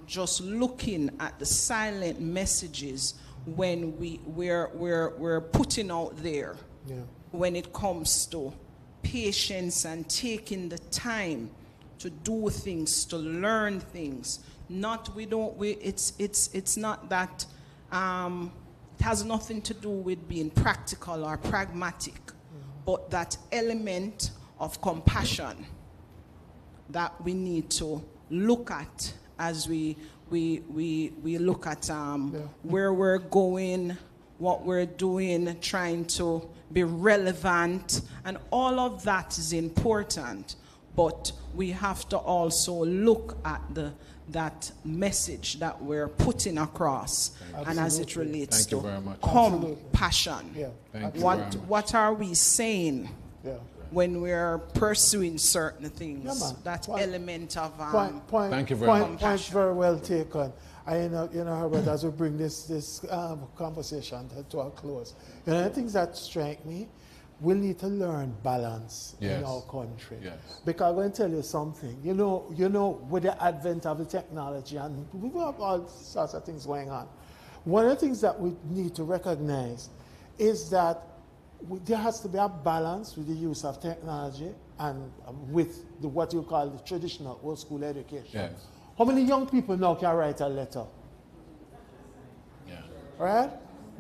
just looking at the silent messages when we're putting out there, when it comes to patience and taking the time to do things, to learn things. It's not that it has nothing to do with being practical or pragmatic, but that element of compassion that we need to look at as we look at where we're going, what we're doing, trying to be relevant, and all of that is important. But we have to also look at that message that we're putting across, and as it relates to compassion. What are we saying when we're pursuing certain things? That element of Thank you very much. Point very well taken. Herbert, as we bring this conversation to a close, the things that strike me, we need to learn balance in our country. Because I'm going to tell you something. You know, with the advent of the technology, and we have all sorts of things going on, one of the things that we need to recognize is that there has to be a balance with the use of technology and with what you call the traditional old school education. How many young people now can write a letter? Right?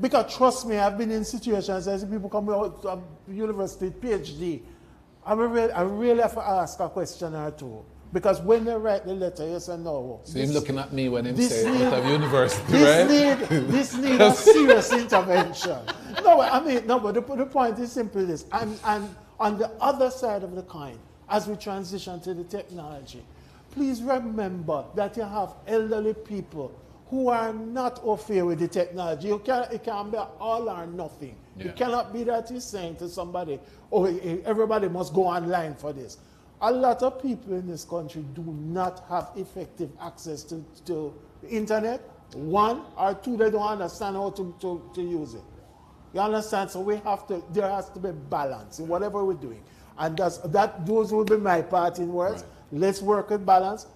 Because trust me, I've been in situations as people come out of university, PhD. I really have to ask a question or two. Because when they write the letter, you say no. So he's looking at me when he say out of university, this need a serious intervention. But the point is simply this. And on the other side of the coin, as we transition to the technology, please remember that you have elderly people who are not au fait with the technology. It can be all or nothing. It cannot be that you're saying to somebody, oh, everybody must go online for this. A lot of people in this country do not have effective access to the internet. One, or two, they don't understand how to use it. You understand? So there has to be balance in whatever we're doing. And those will be my parting words. Right. Let's work with balance.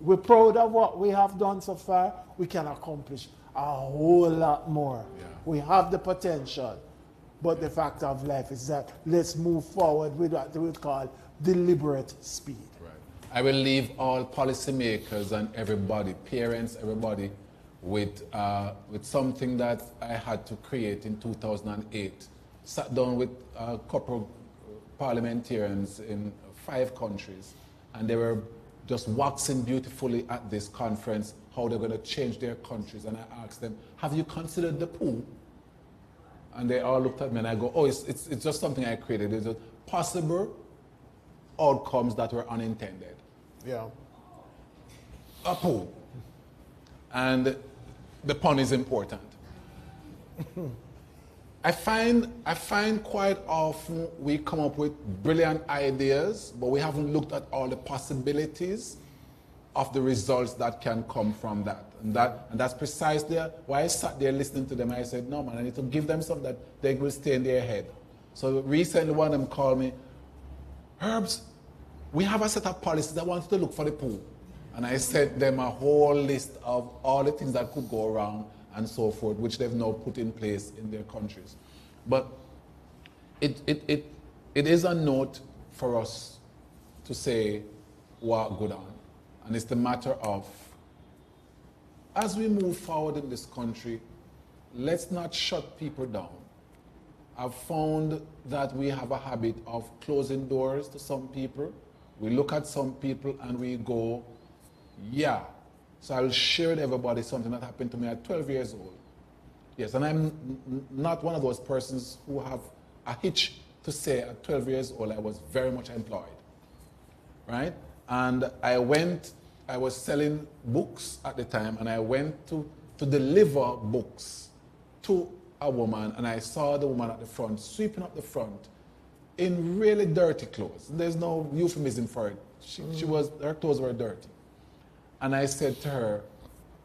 We're proud of what we have done so far. We can accomplish a whole lot more. We have the potential. But the fact of life is that let's move forward with what we call deliberate speed. Right. I will leave all policymakers and everybody, parents, everybody, with something that I had to create in 2008. Sat down with a couple parliamentarians in 5 countries, and they were just waxing beautifully at this conference how they're going to change their countries. And I asked them, have you considered the pool? And they all looked at me and I go, oh, it's just something I created. It's just possible outcomes that were unintended. Yeah. A pool. And the pun is important. I find quite often we come up with brilliant ideas, but we haven't looked at all the possibilities of the results that can come from that. And that's precisely why I sat there listening to them. I said, no, man, I need to give them something that they will stay in their head. So recently one of them called me, Herbs, we have a set of policies that want to look for the pool. And I sent them a whole list of all the things that could go wrong and so forth, which they've now put in place in their countries. But it is a note for us to say what good on. And it's the matter of, as we move forward in this country, let's not shut people down. I've found that we have a habit of closing doors to some people. We look at some people and we go, yeah. So I'll share with everybody something that happened to me at 12 years old. Yes, and I'm not one of those persons who have a hitch to say at 12 years old I was very much employed, right? And I was selling books at the time, and I went to deliver books to a woman, and I saw the woman at the front, sweeping up the front in really dirty clothes. There's no euphemism for it. Her clothes were dirty. And I said to her,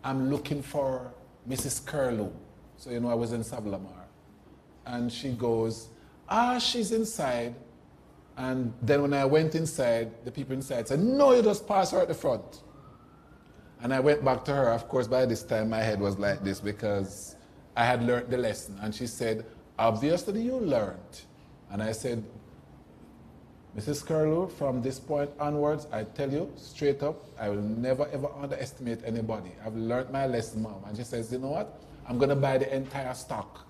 I'm looking for Mrs. Curlew. So, I was in Savlamar. And she goes, she's inside. And then when I went inside, the people inside said, no, you just pass her at the front. And I went back to her. Of course, by this time, my head was like this because I had learned the lesson. And she said, obviously you learned. And I said, Mrs. Curlew, from this point onwards, I tell you straight up, I will never ever underestimate anybody. I've learned my lesson, Mom. And she says, you know what? I'm going to buy the entire stock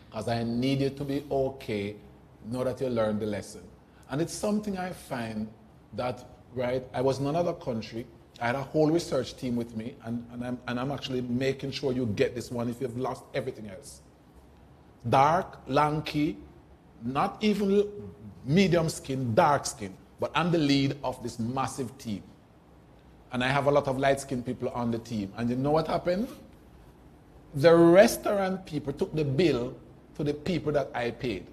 because I need you to be okay, know that you learned the lesson. And it's something I find that, right, I was in another country. I had a whole research team with me, and I'm actually making sure you get this one if you've lost everything else. Dark, lanky, not even medium skin, dark skin, but I'm the lead of this massive team. And I have a lot of light-skinned people on the team. And you know what happened? The restaurant people took the bill to the people that I paid.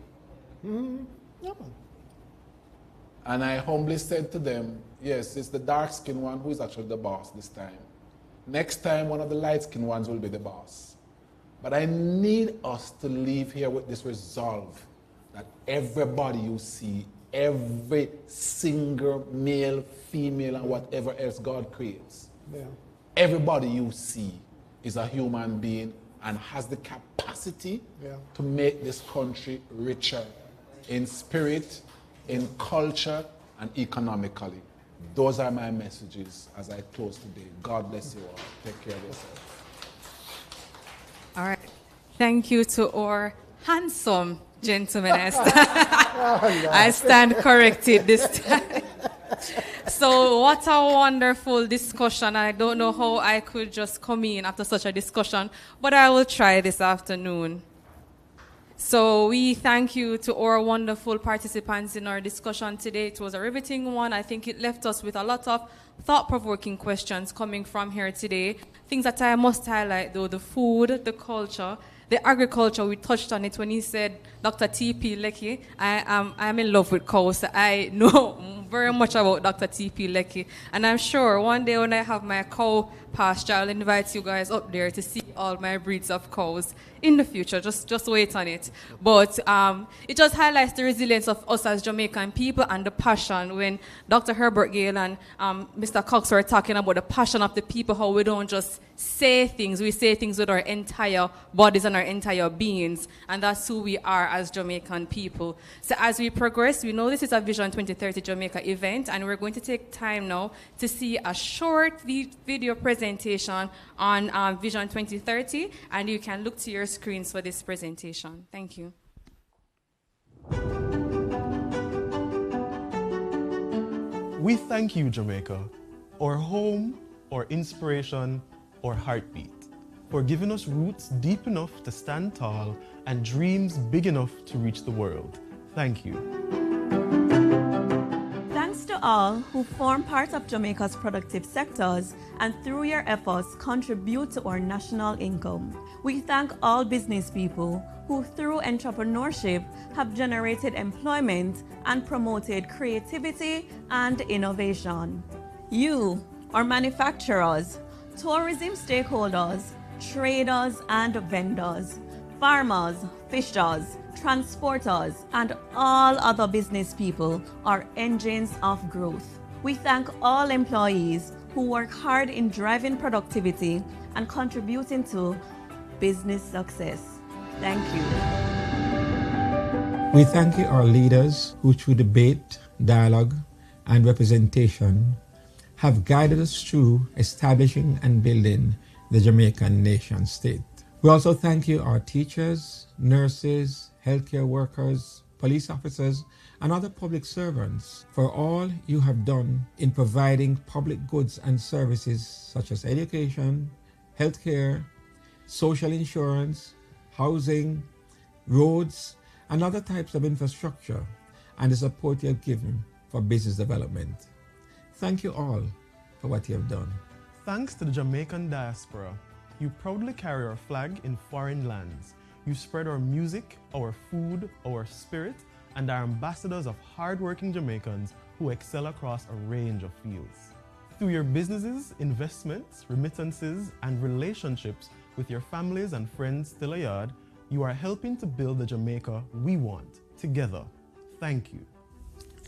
Mm-hmm. Yeah. And I humbly said to them, yes, it's the dark-skinned one who is actually the boss this time. Next time, one of the light-skinned ones will be the boss. But I need us to leave here with this resolve that everybody you see, every single male, female, and whatever else God creates, everybody you see is a human being and has the capacity to make this country richer in spirit, in culture, and economically. Those are my messages as I close today. God bless you all. Take care of yourself. All right. Thank you to our handsome gentlemen. I stand corrected this time. So what a wonderful discussion. I don't know how I could just come in after such a discussion, but I will try this afternoon. So we thank you to our wonderful participants in our discussion today. It was a riveting one. I think it left us with a lot of thought-provoking questions coming from here today. Things that I must highlight, though, the food, the culture, the agriculture. We touched on it when he said, Dr. T.P. Lecky, I'm in love with cows. So I know very much about Dr. T.P. Lecky. And I'm sure one day when I have my cow pasture, I'll invite you guys up there to see all my breeds of cows in the future. Just wait on it. But it just highlights the resilience of us as Jamaican people and the passion. When Dr. Herbert Gale and Mr. Cox were talking about the passion of the people, how we don't just say things, we say things with our entire bodies and our entire beings. And that's who we are as Jamaican people. So as we progress, we know this is a Vision 2030 Jamaica event, and we're going to take time now to see a short video presentation on Vision 2030, and you can look to your screens for this presentation. Thank you. We thank you, Jamaica, our home, our inspiration, our heartbeat, for giving us roots deep enough to stand tall and dreams big enough to reach the world. Thank you. Thanks to all who form part of Jamaica's productive sectors and through your efforts contribute to our national income. We thank all business people who through entrepreneurship have generated employment and promoted creativity and innovation. You, our manufacturers, tourism stakeholders, traders and vendors, farmers, fishers, transporters, and all other business people are engines of growth. We thank all employees who work hard in driving productivity and contributing to business success. Thank you. We thank you, our leaders, who through debate, dialogue, and representation have guided us through establishing and building the Jamaican nation state. We also thank you, our teachers, nurses, healthcare workers, police officers, and other public servants for all you have done in providing public goods and services such as education, healthcare, social insurance, housing, roads, and other types of infrastructure, and the support you have given for business development. Thank you all for what you have done. Thanks to the Jamaican diaspora, you proudly carry our flag in foreign lands. You spread our music, our food, our spirit, and are ambassadors of hard-working Jamaicans who excel across a range of fields. Through your businesses, investments, remittances, and relationships with your families and friends still a yard, you are helping to build the Jamaica we want, together. Thank you.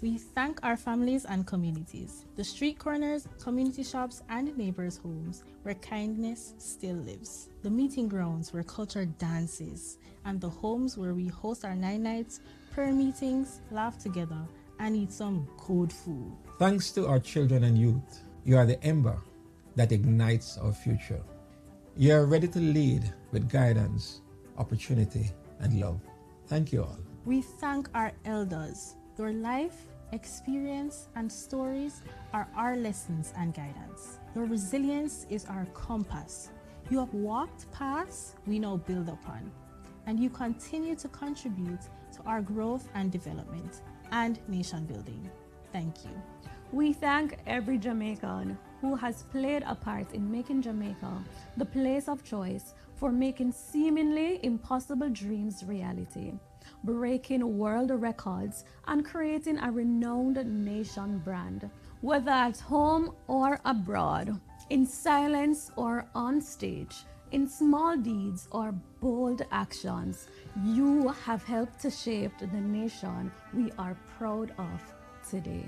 We thank our families and communities, the street corners, community shops, and neighbors' homes where kindness still lives, the meeting grounds where culture dances, and the homes where we host our 9 nights, prayer meetings, laugh together, and eat some good food. Thanks to our children and youth, you are the ember that ignites our future. You are ready to lead with guidance, opportunity, and love. Thank you all. We thank our elders. Your life, experience, and stories are our lessons and guidance. Your resilience is our compass. You have walked paths we now build upon, and you continue to contribute to our growth and development and nation building. Thank you. We thank every Jamaican who has played a part in making Jamaica the place of choice for making seemingly impossible dreams reality, breaking world records and creating a renowned nation brand. Whether at home or abroad, in silence or on stage, in small deeds or bold actions, you have helped to shape the nation we are proud of today.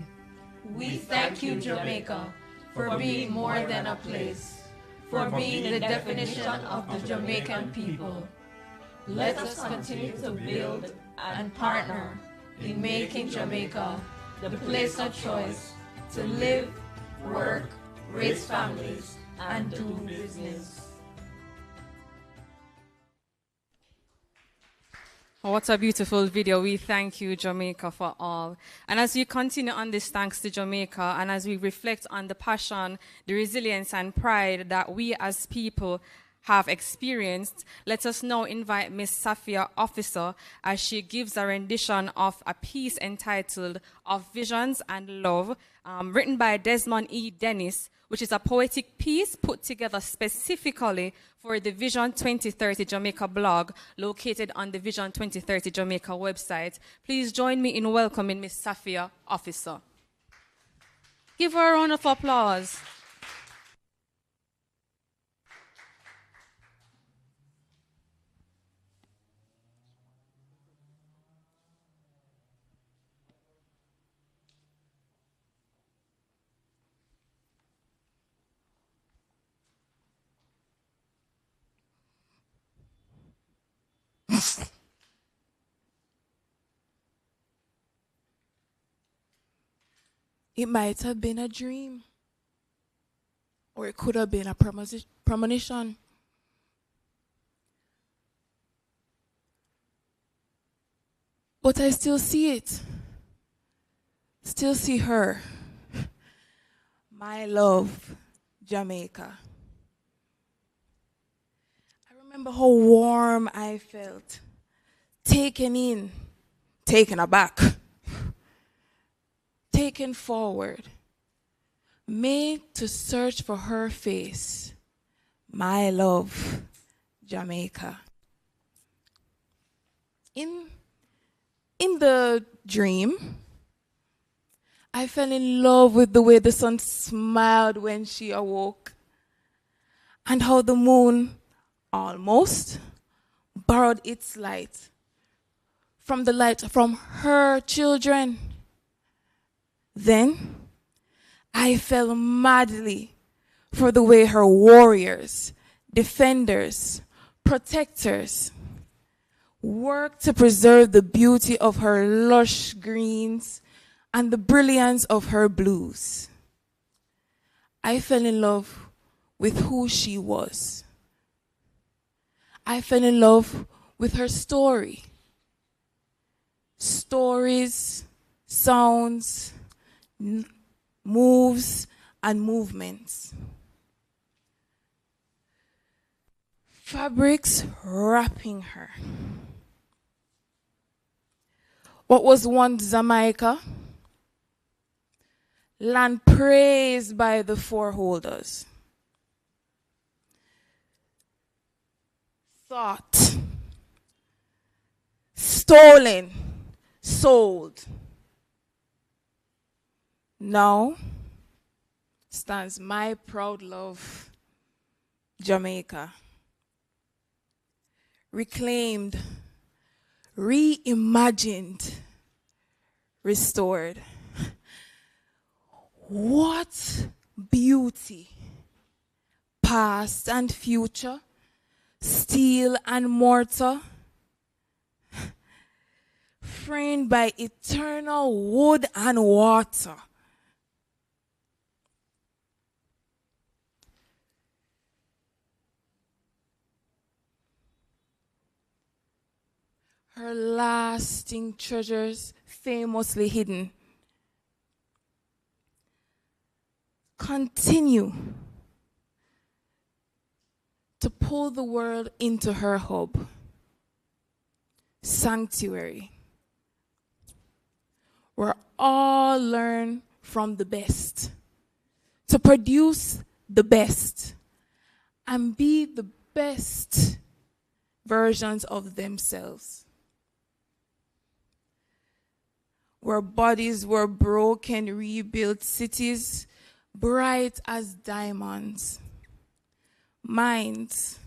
We thank you, Jamaica, for being more than a place, for being the definition of the Jamaican people. Let us continue to build and partner in making Jamaica the place of choice to live, work, raise families, and do business. What a beautiful video. We thank you, Jamaica, for all. And as we continue on this thanks to Jamaica, and as we reflect on the passion, the resilience, and pride that we as people have experienced, let us now invite Miss Safia Officer as she gives a rendition of a piece entitled Of Visions and Love, written by Desmond E. Dennis, which is a poetic piece put together specifically for the Vision 2030 Jamaica blog located on the Vision 2030 Jamaica website. Please join me in welcoming Miss Safia Officer. Give her a round of applause. It might have been a dream, or it could have been a premonition. But I still see it, still see her, My love, Jamaica. I remember how warm I felt, taken in, taken aback, taken forward, made to search for her face. My love, Jamaica. In the dream, I fell in love with the way the sun smiled when she awoke, and how the moon almost borrowed its light from the light from her children. Then I fell madly for the way her warriors, defenders, protectors worked to preserve the beauty of her lush greens and the brilliance of her blues. I fell in love with who she was. I fell in love with her story. Stories, sounds, moves, and movements. Fabrics wrapping her. What was once Jamaica, land praised by the foreholders. Thought, stolen, sold. Now stands my proud love, Jamaica. Reclaimed, reimagined, restored. What beauty, past and future, steel and mortar, framed by eternal wood and water. Her lasting treasures famously hidden continue to pull the world into her hub, sanctuary, where all learn from the best, to produce the best, and be the best versions of themselves. Where bodies were broken, rebuilt cities, bright as diamonds. Minds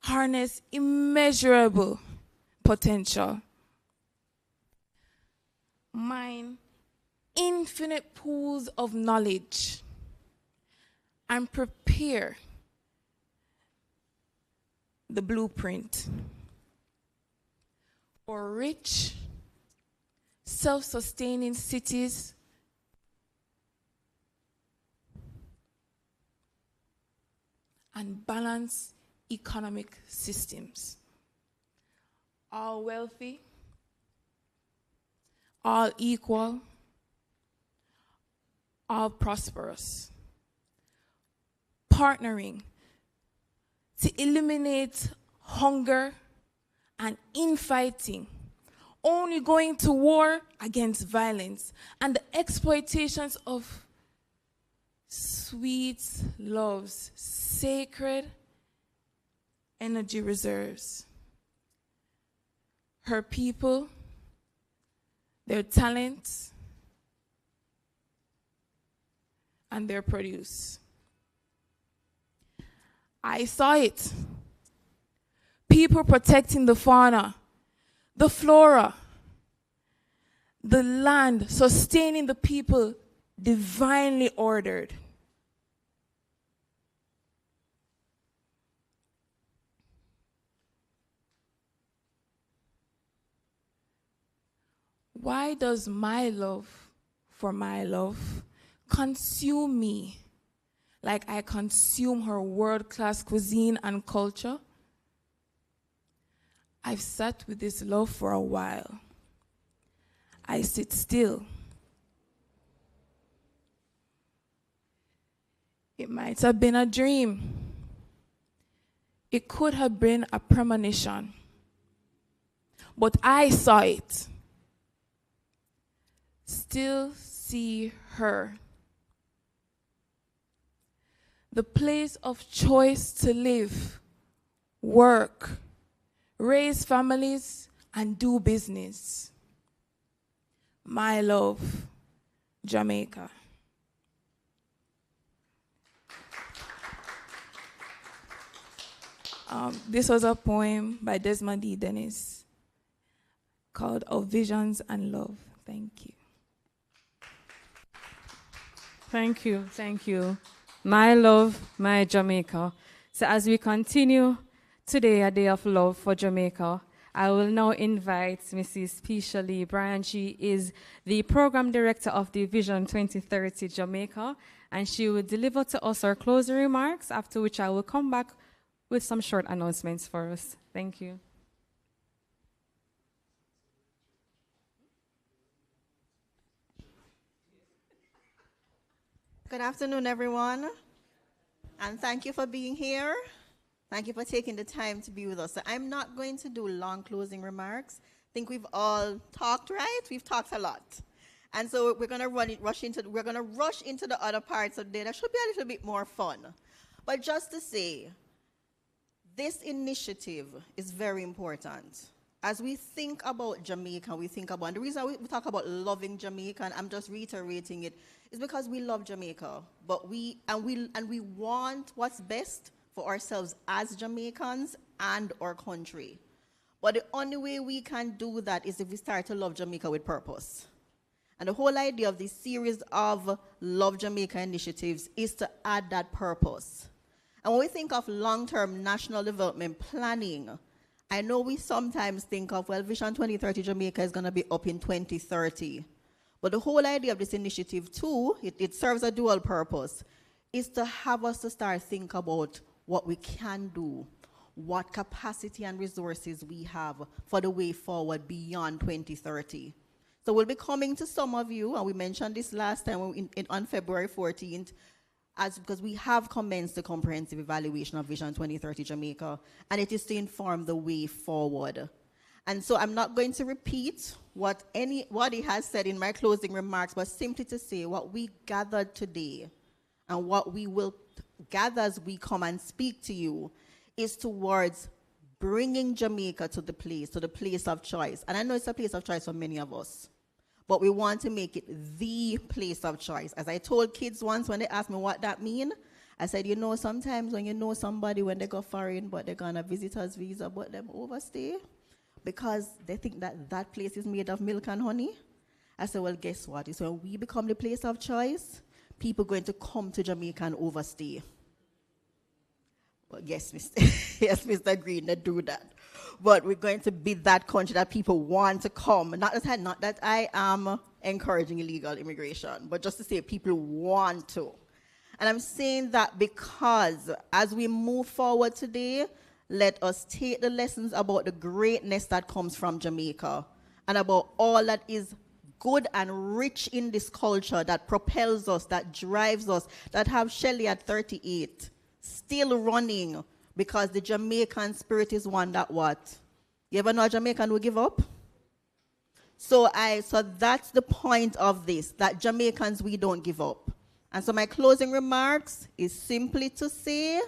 harness immeasurable potential. Mine infinite pools of knowledge, and prepare the blueprint for rich, self-sustaining cities and balanced economic systems. All wealthy, all equal, all prosperous. Partnering to eliminate hunger and infighting, only going to war against violence and the exploitations of sweet love's sacred energy reserves. Her people, their talents, and their produce. I saw it. People protecting the fauna, the flora, the land, sustaining the people, divinely ordered. Why does my love for my love consume me like I consume her world-class cuisine and culture? I've sat with this love for a while. I sit still. It might have been a dream. It could have been a premonition. But I saw it. Still see her. The place of choice to live, work, raise families, and do business. My love, Jamaica. This was a poem by Desmond D. Dennis called Of Visions and Love. Thank you. Thank you, thank you. My love, my Jamaica. So as we continue today, a day of love for Jamaica, I will now invite Mrs. Pisha Lee Bryan. She is the program director of the Vision 2030 Jamaica, and she will deliver to us her closing remarks, after which I will come back with some short announcements for us. Thank you. Good afternoon, everyone, and thank you for being here. Thank you for taking the time to be with us. So I'm not going to do long closing remarks. I think we've all talked, right? We've talked a lot. And so we're going to rush into the other parts of the day that should be a little bit more fun. But just to say, this initiative is very important. As we think about Jamaica, and the reason we talk about loving Jamaica, and I'm just reiterating it, is because we love Jamaica, but we want what's best for ourselves as Jamaicans and our country. But the only way we can do that is if we start to love Jamaica with purpose. And the whole idea of this series of Love Jamaica initiatives is to add that purpose. And when we think of long-term national development planning, I know we sometimes think of, well, Vision 2030 Jamaica is going to be up in 2030. But the whole idea of this initiative, too, it serves a dual purpose, is to have us to start think about what we can do, what capacity and resources we have for the way forward beyond 2030. So we'll be coming to some of you, and we mentioned this last time on February 14th, because we have commenced the comprehensive evaluation of Vision 2030 Jamaica, and it is to inform the way forward. And so I'm not going to repeat what anybody has said in my closing remarks, but simply to say what we gathered today and what we will gather as we come and speak to you is towards bringing Jamaica to the place of choice. And I know it's a place of choice for many of us, but we want to make it the place of choice. As I told kids once when they asked me what that means, I said, sometimes when you know somebody when they go foreign, but they're going on a visitor's visa, but them overstay, because they think that that place is made of milk and honey. I said, well, guess what? It's when we become the place of choice, people are going to come to Jamaica and overstay. Well, yes, Mr. Green, they do that. But we're going to be that country that people want to come. Not that I am encouraging illegal immigration, but just to say people want to. And I'm saying that because as we move forward today, let us take the lessons about the greatness that comes from Jamaica and about all that is good and rich in this culture that propels us, that drives us, that have Shelley at 38 still running, because the Jamaican spirit is one that what? You ever know a Jamaican who give up? So that's the point of this, that Jamaicans, we don't give up. And so my closing remarks is simply to say,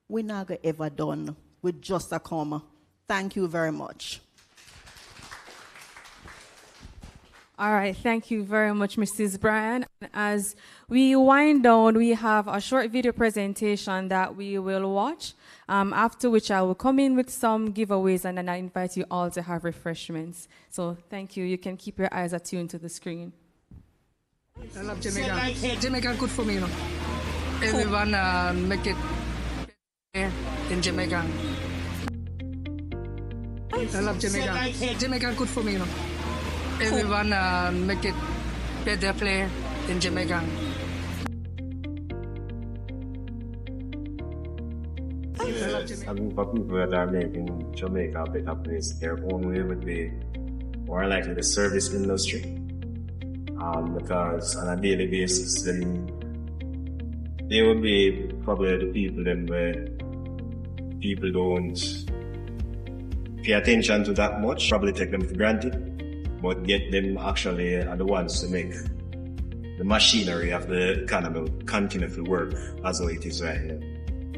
we're not ever done with just a comma. Thank you very much. All right, thank you very much, Mrs. Bryan. As we wind down, we have a short video presentation that we will watch, after which I will come in with some giveaways, and then I invite you all to have refreshments. So thank you. You can keep your eyes attuned to the screen. I love Jamaica. Jamaica good for me, Everyone make it in Jamaica. I love Jamaica. Jamaica good for me, Everyone make it better play in Jamaica. I mean, for people that are making Jamaica a better place, their own way would be more likely the service industry. Because on a daily basis, the they would be probably the people them where people don't pay attention to that much, probably take them for granted, but yet them actually are the ones to make the machinery of the economy continue to work as though it is right here.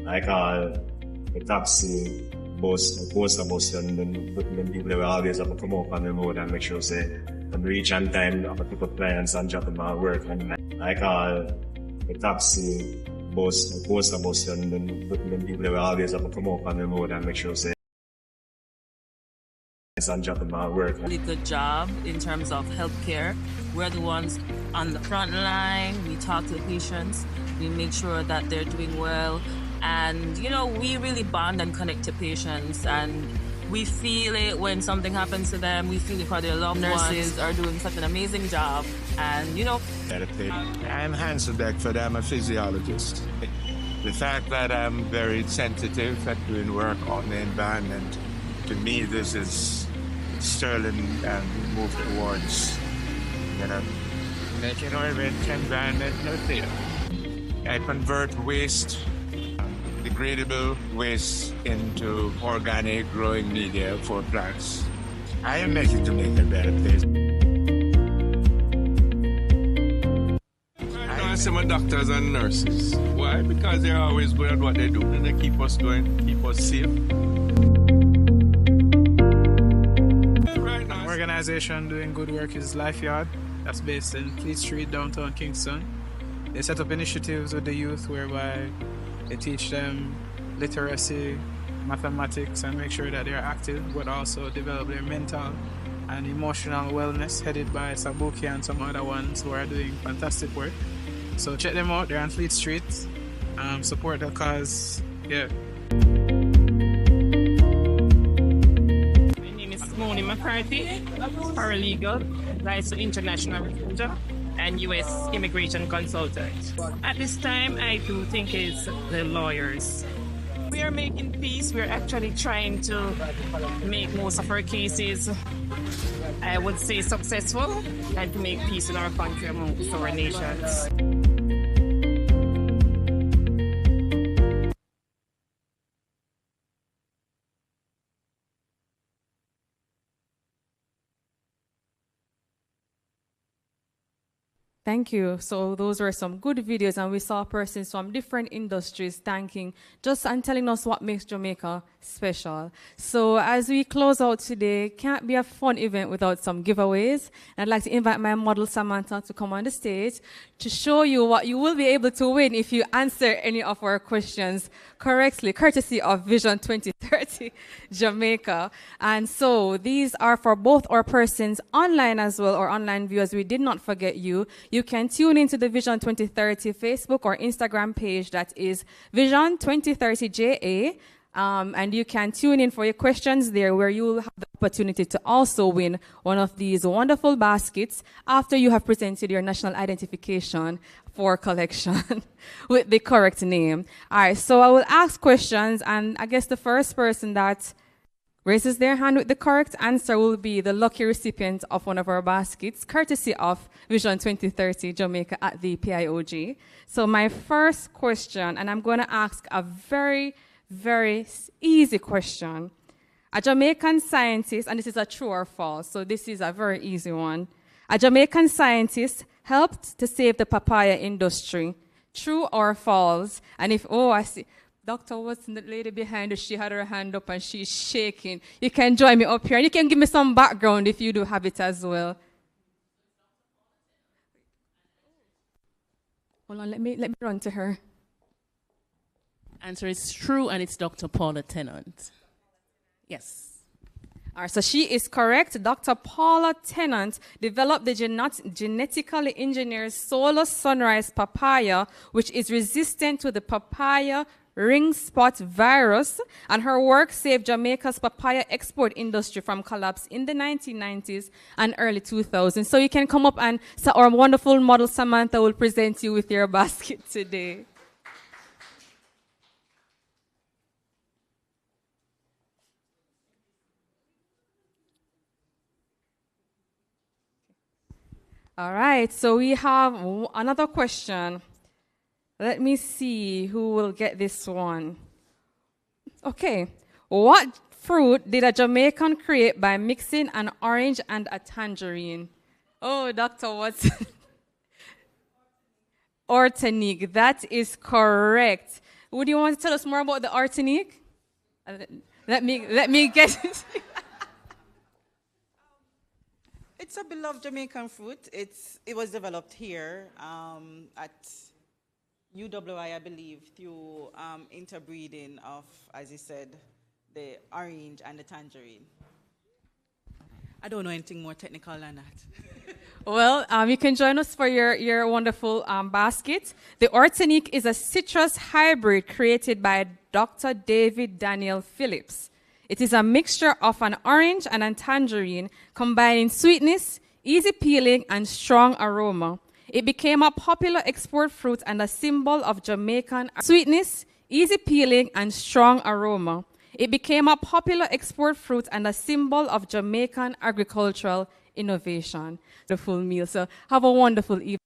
Like the taxi bus, the coaster bus, and then people will always have to come up on the road and make sure say them reach on time, have to pick up clients and drop them at work. And like the taxi bus, the coaster bus, and then people will always have to come up on the road and make sure say and drop them at work. Really good job in terms of healthcare. We're the ones on the front line. We talk to the patients. We make sure that they're doing well. And, you know, we really bond and connect to patients. And we feel it when something happens to them. We feel it for their loved ones. Nurses are doing such an amazing job. And, you know. I'm Hans Beckford. I'm a physiologist. The fact that I'm very sensitive at doing work on the environment, to me, this is sterling and we move towards, making our environment healthier. I convert waste, degradable waste, into organic growing media for plants. I am making Jamaica a better place. I want to see my doctors and nurses. Why? Because they're always good at what they do and they keep us going, keep us safe. Organization doing good work is Lifeyard, that's based in Fleet Street, downtown Kingston. They set up initiatives with the youth whereby they teach them literacy, mathematics, and make sure that they're active, but also develop their mental and emotional wellness, headed by Sabuki and some other ones who are doing fantastic work. So check them out, they're on Fleet Street. Support the cause, yeah. Moni McCarthy, paralegal, licensed international recruiter, and U.S. immigration consultant. At this time, I do think it's the lawyers. We are making peace. We're actually trying to make most of our cases, I would say, successful, and to make peace in our country amongst our nations. Thank you. So those were some good videos, and we saw persons from different industries thanking just and telling us what makes Jamaica special. So as we close out today, can't be a fun event without some giveaways. And I'd like to invite my model Samantha to come on the stage to show you what you will be able to win if you answer any of our questions correctly, courtesy of Vision 2030 Jamaica. And so these are for both our persons online as well, or online viewers. We did not forget you. You can tune into the Vision 2030 Facebook or Instagram page, that is Vision 2030 JA. And you can tune in for your questions there, where you will have the opportunity to also win one of these wonderful baskets after you have presented your national identification for collection with the correct name. All right, so I will ask questions, and I guess the first person that raises their hand with the correct answer will be the lucky recipient of one of our baskets, courtesy of Vision 2030 Jamaica at the PIOJ. So my first question, and I'm going to ask a very easy question. A Jamaican scientist, and this is a true or false, so this is a very easy one. A Jamaican scientist helped to save the papaya industry. True or false? And if, I see, Dr. Watson, the lady behind her, she had her hand up and she's shaking. You can join me up here, and you can give me some background if you do have it as well. Hold on, let me run to her. Answer is true, and it's Dr. Paula Tennant. Yes. All right, so she is correct. Dr. Paula Tennant developed the genetically engineered solar sunrise papaya, which is resistant to the papaya ring spot virus, and her work saved Jamaica's papaya export industry from collapse in the 1990s and early 2000s. So you can come up, and so our wonderful model Samantha will present you with your basket today. All right, so we have another question. Let me see who will get this one. Okay. What fruit did a Jamaican create by mixing an orange and a tangerine? Oh, Dr. Watson. Arsenic. That is correct. Would you want to tell us more about the arsenic? Let me get it. It's a beloved Jamaican fruit. It was developed here at UWI, I believe, through interbreeding of, as you said, the orange and the tangerine. I don't know anything more technical than that. Well, you can join us for your wonderful basket. The arsenic is a citrus hybrid created by Dr. David Daniel Phillips. It is a mixture of an orange and a tangerine, combining sweetness, easy peeling, and strong aroma. It became a popular export fruit and a symbol of Jamaican sweetness, easy peeling, and strong aroma. It became a popular export fruit and a symbol of Jamaican agricultural innovation. The full meal. So have a wonderful evening.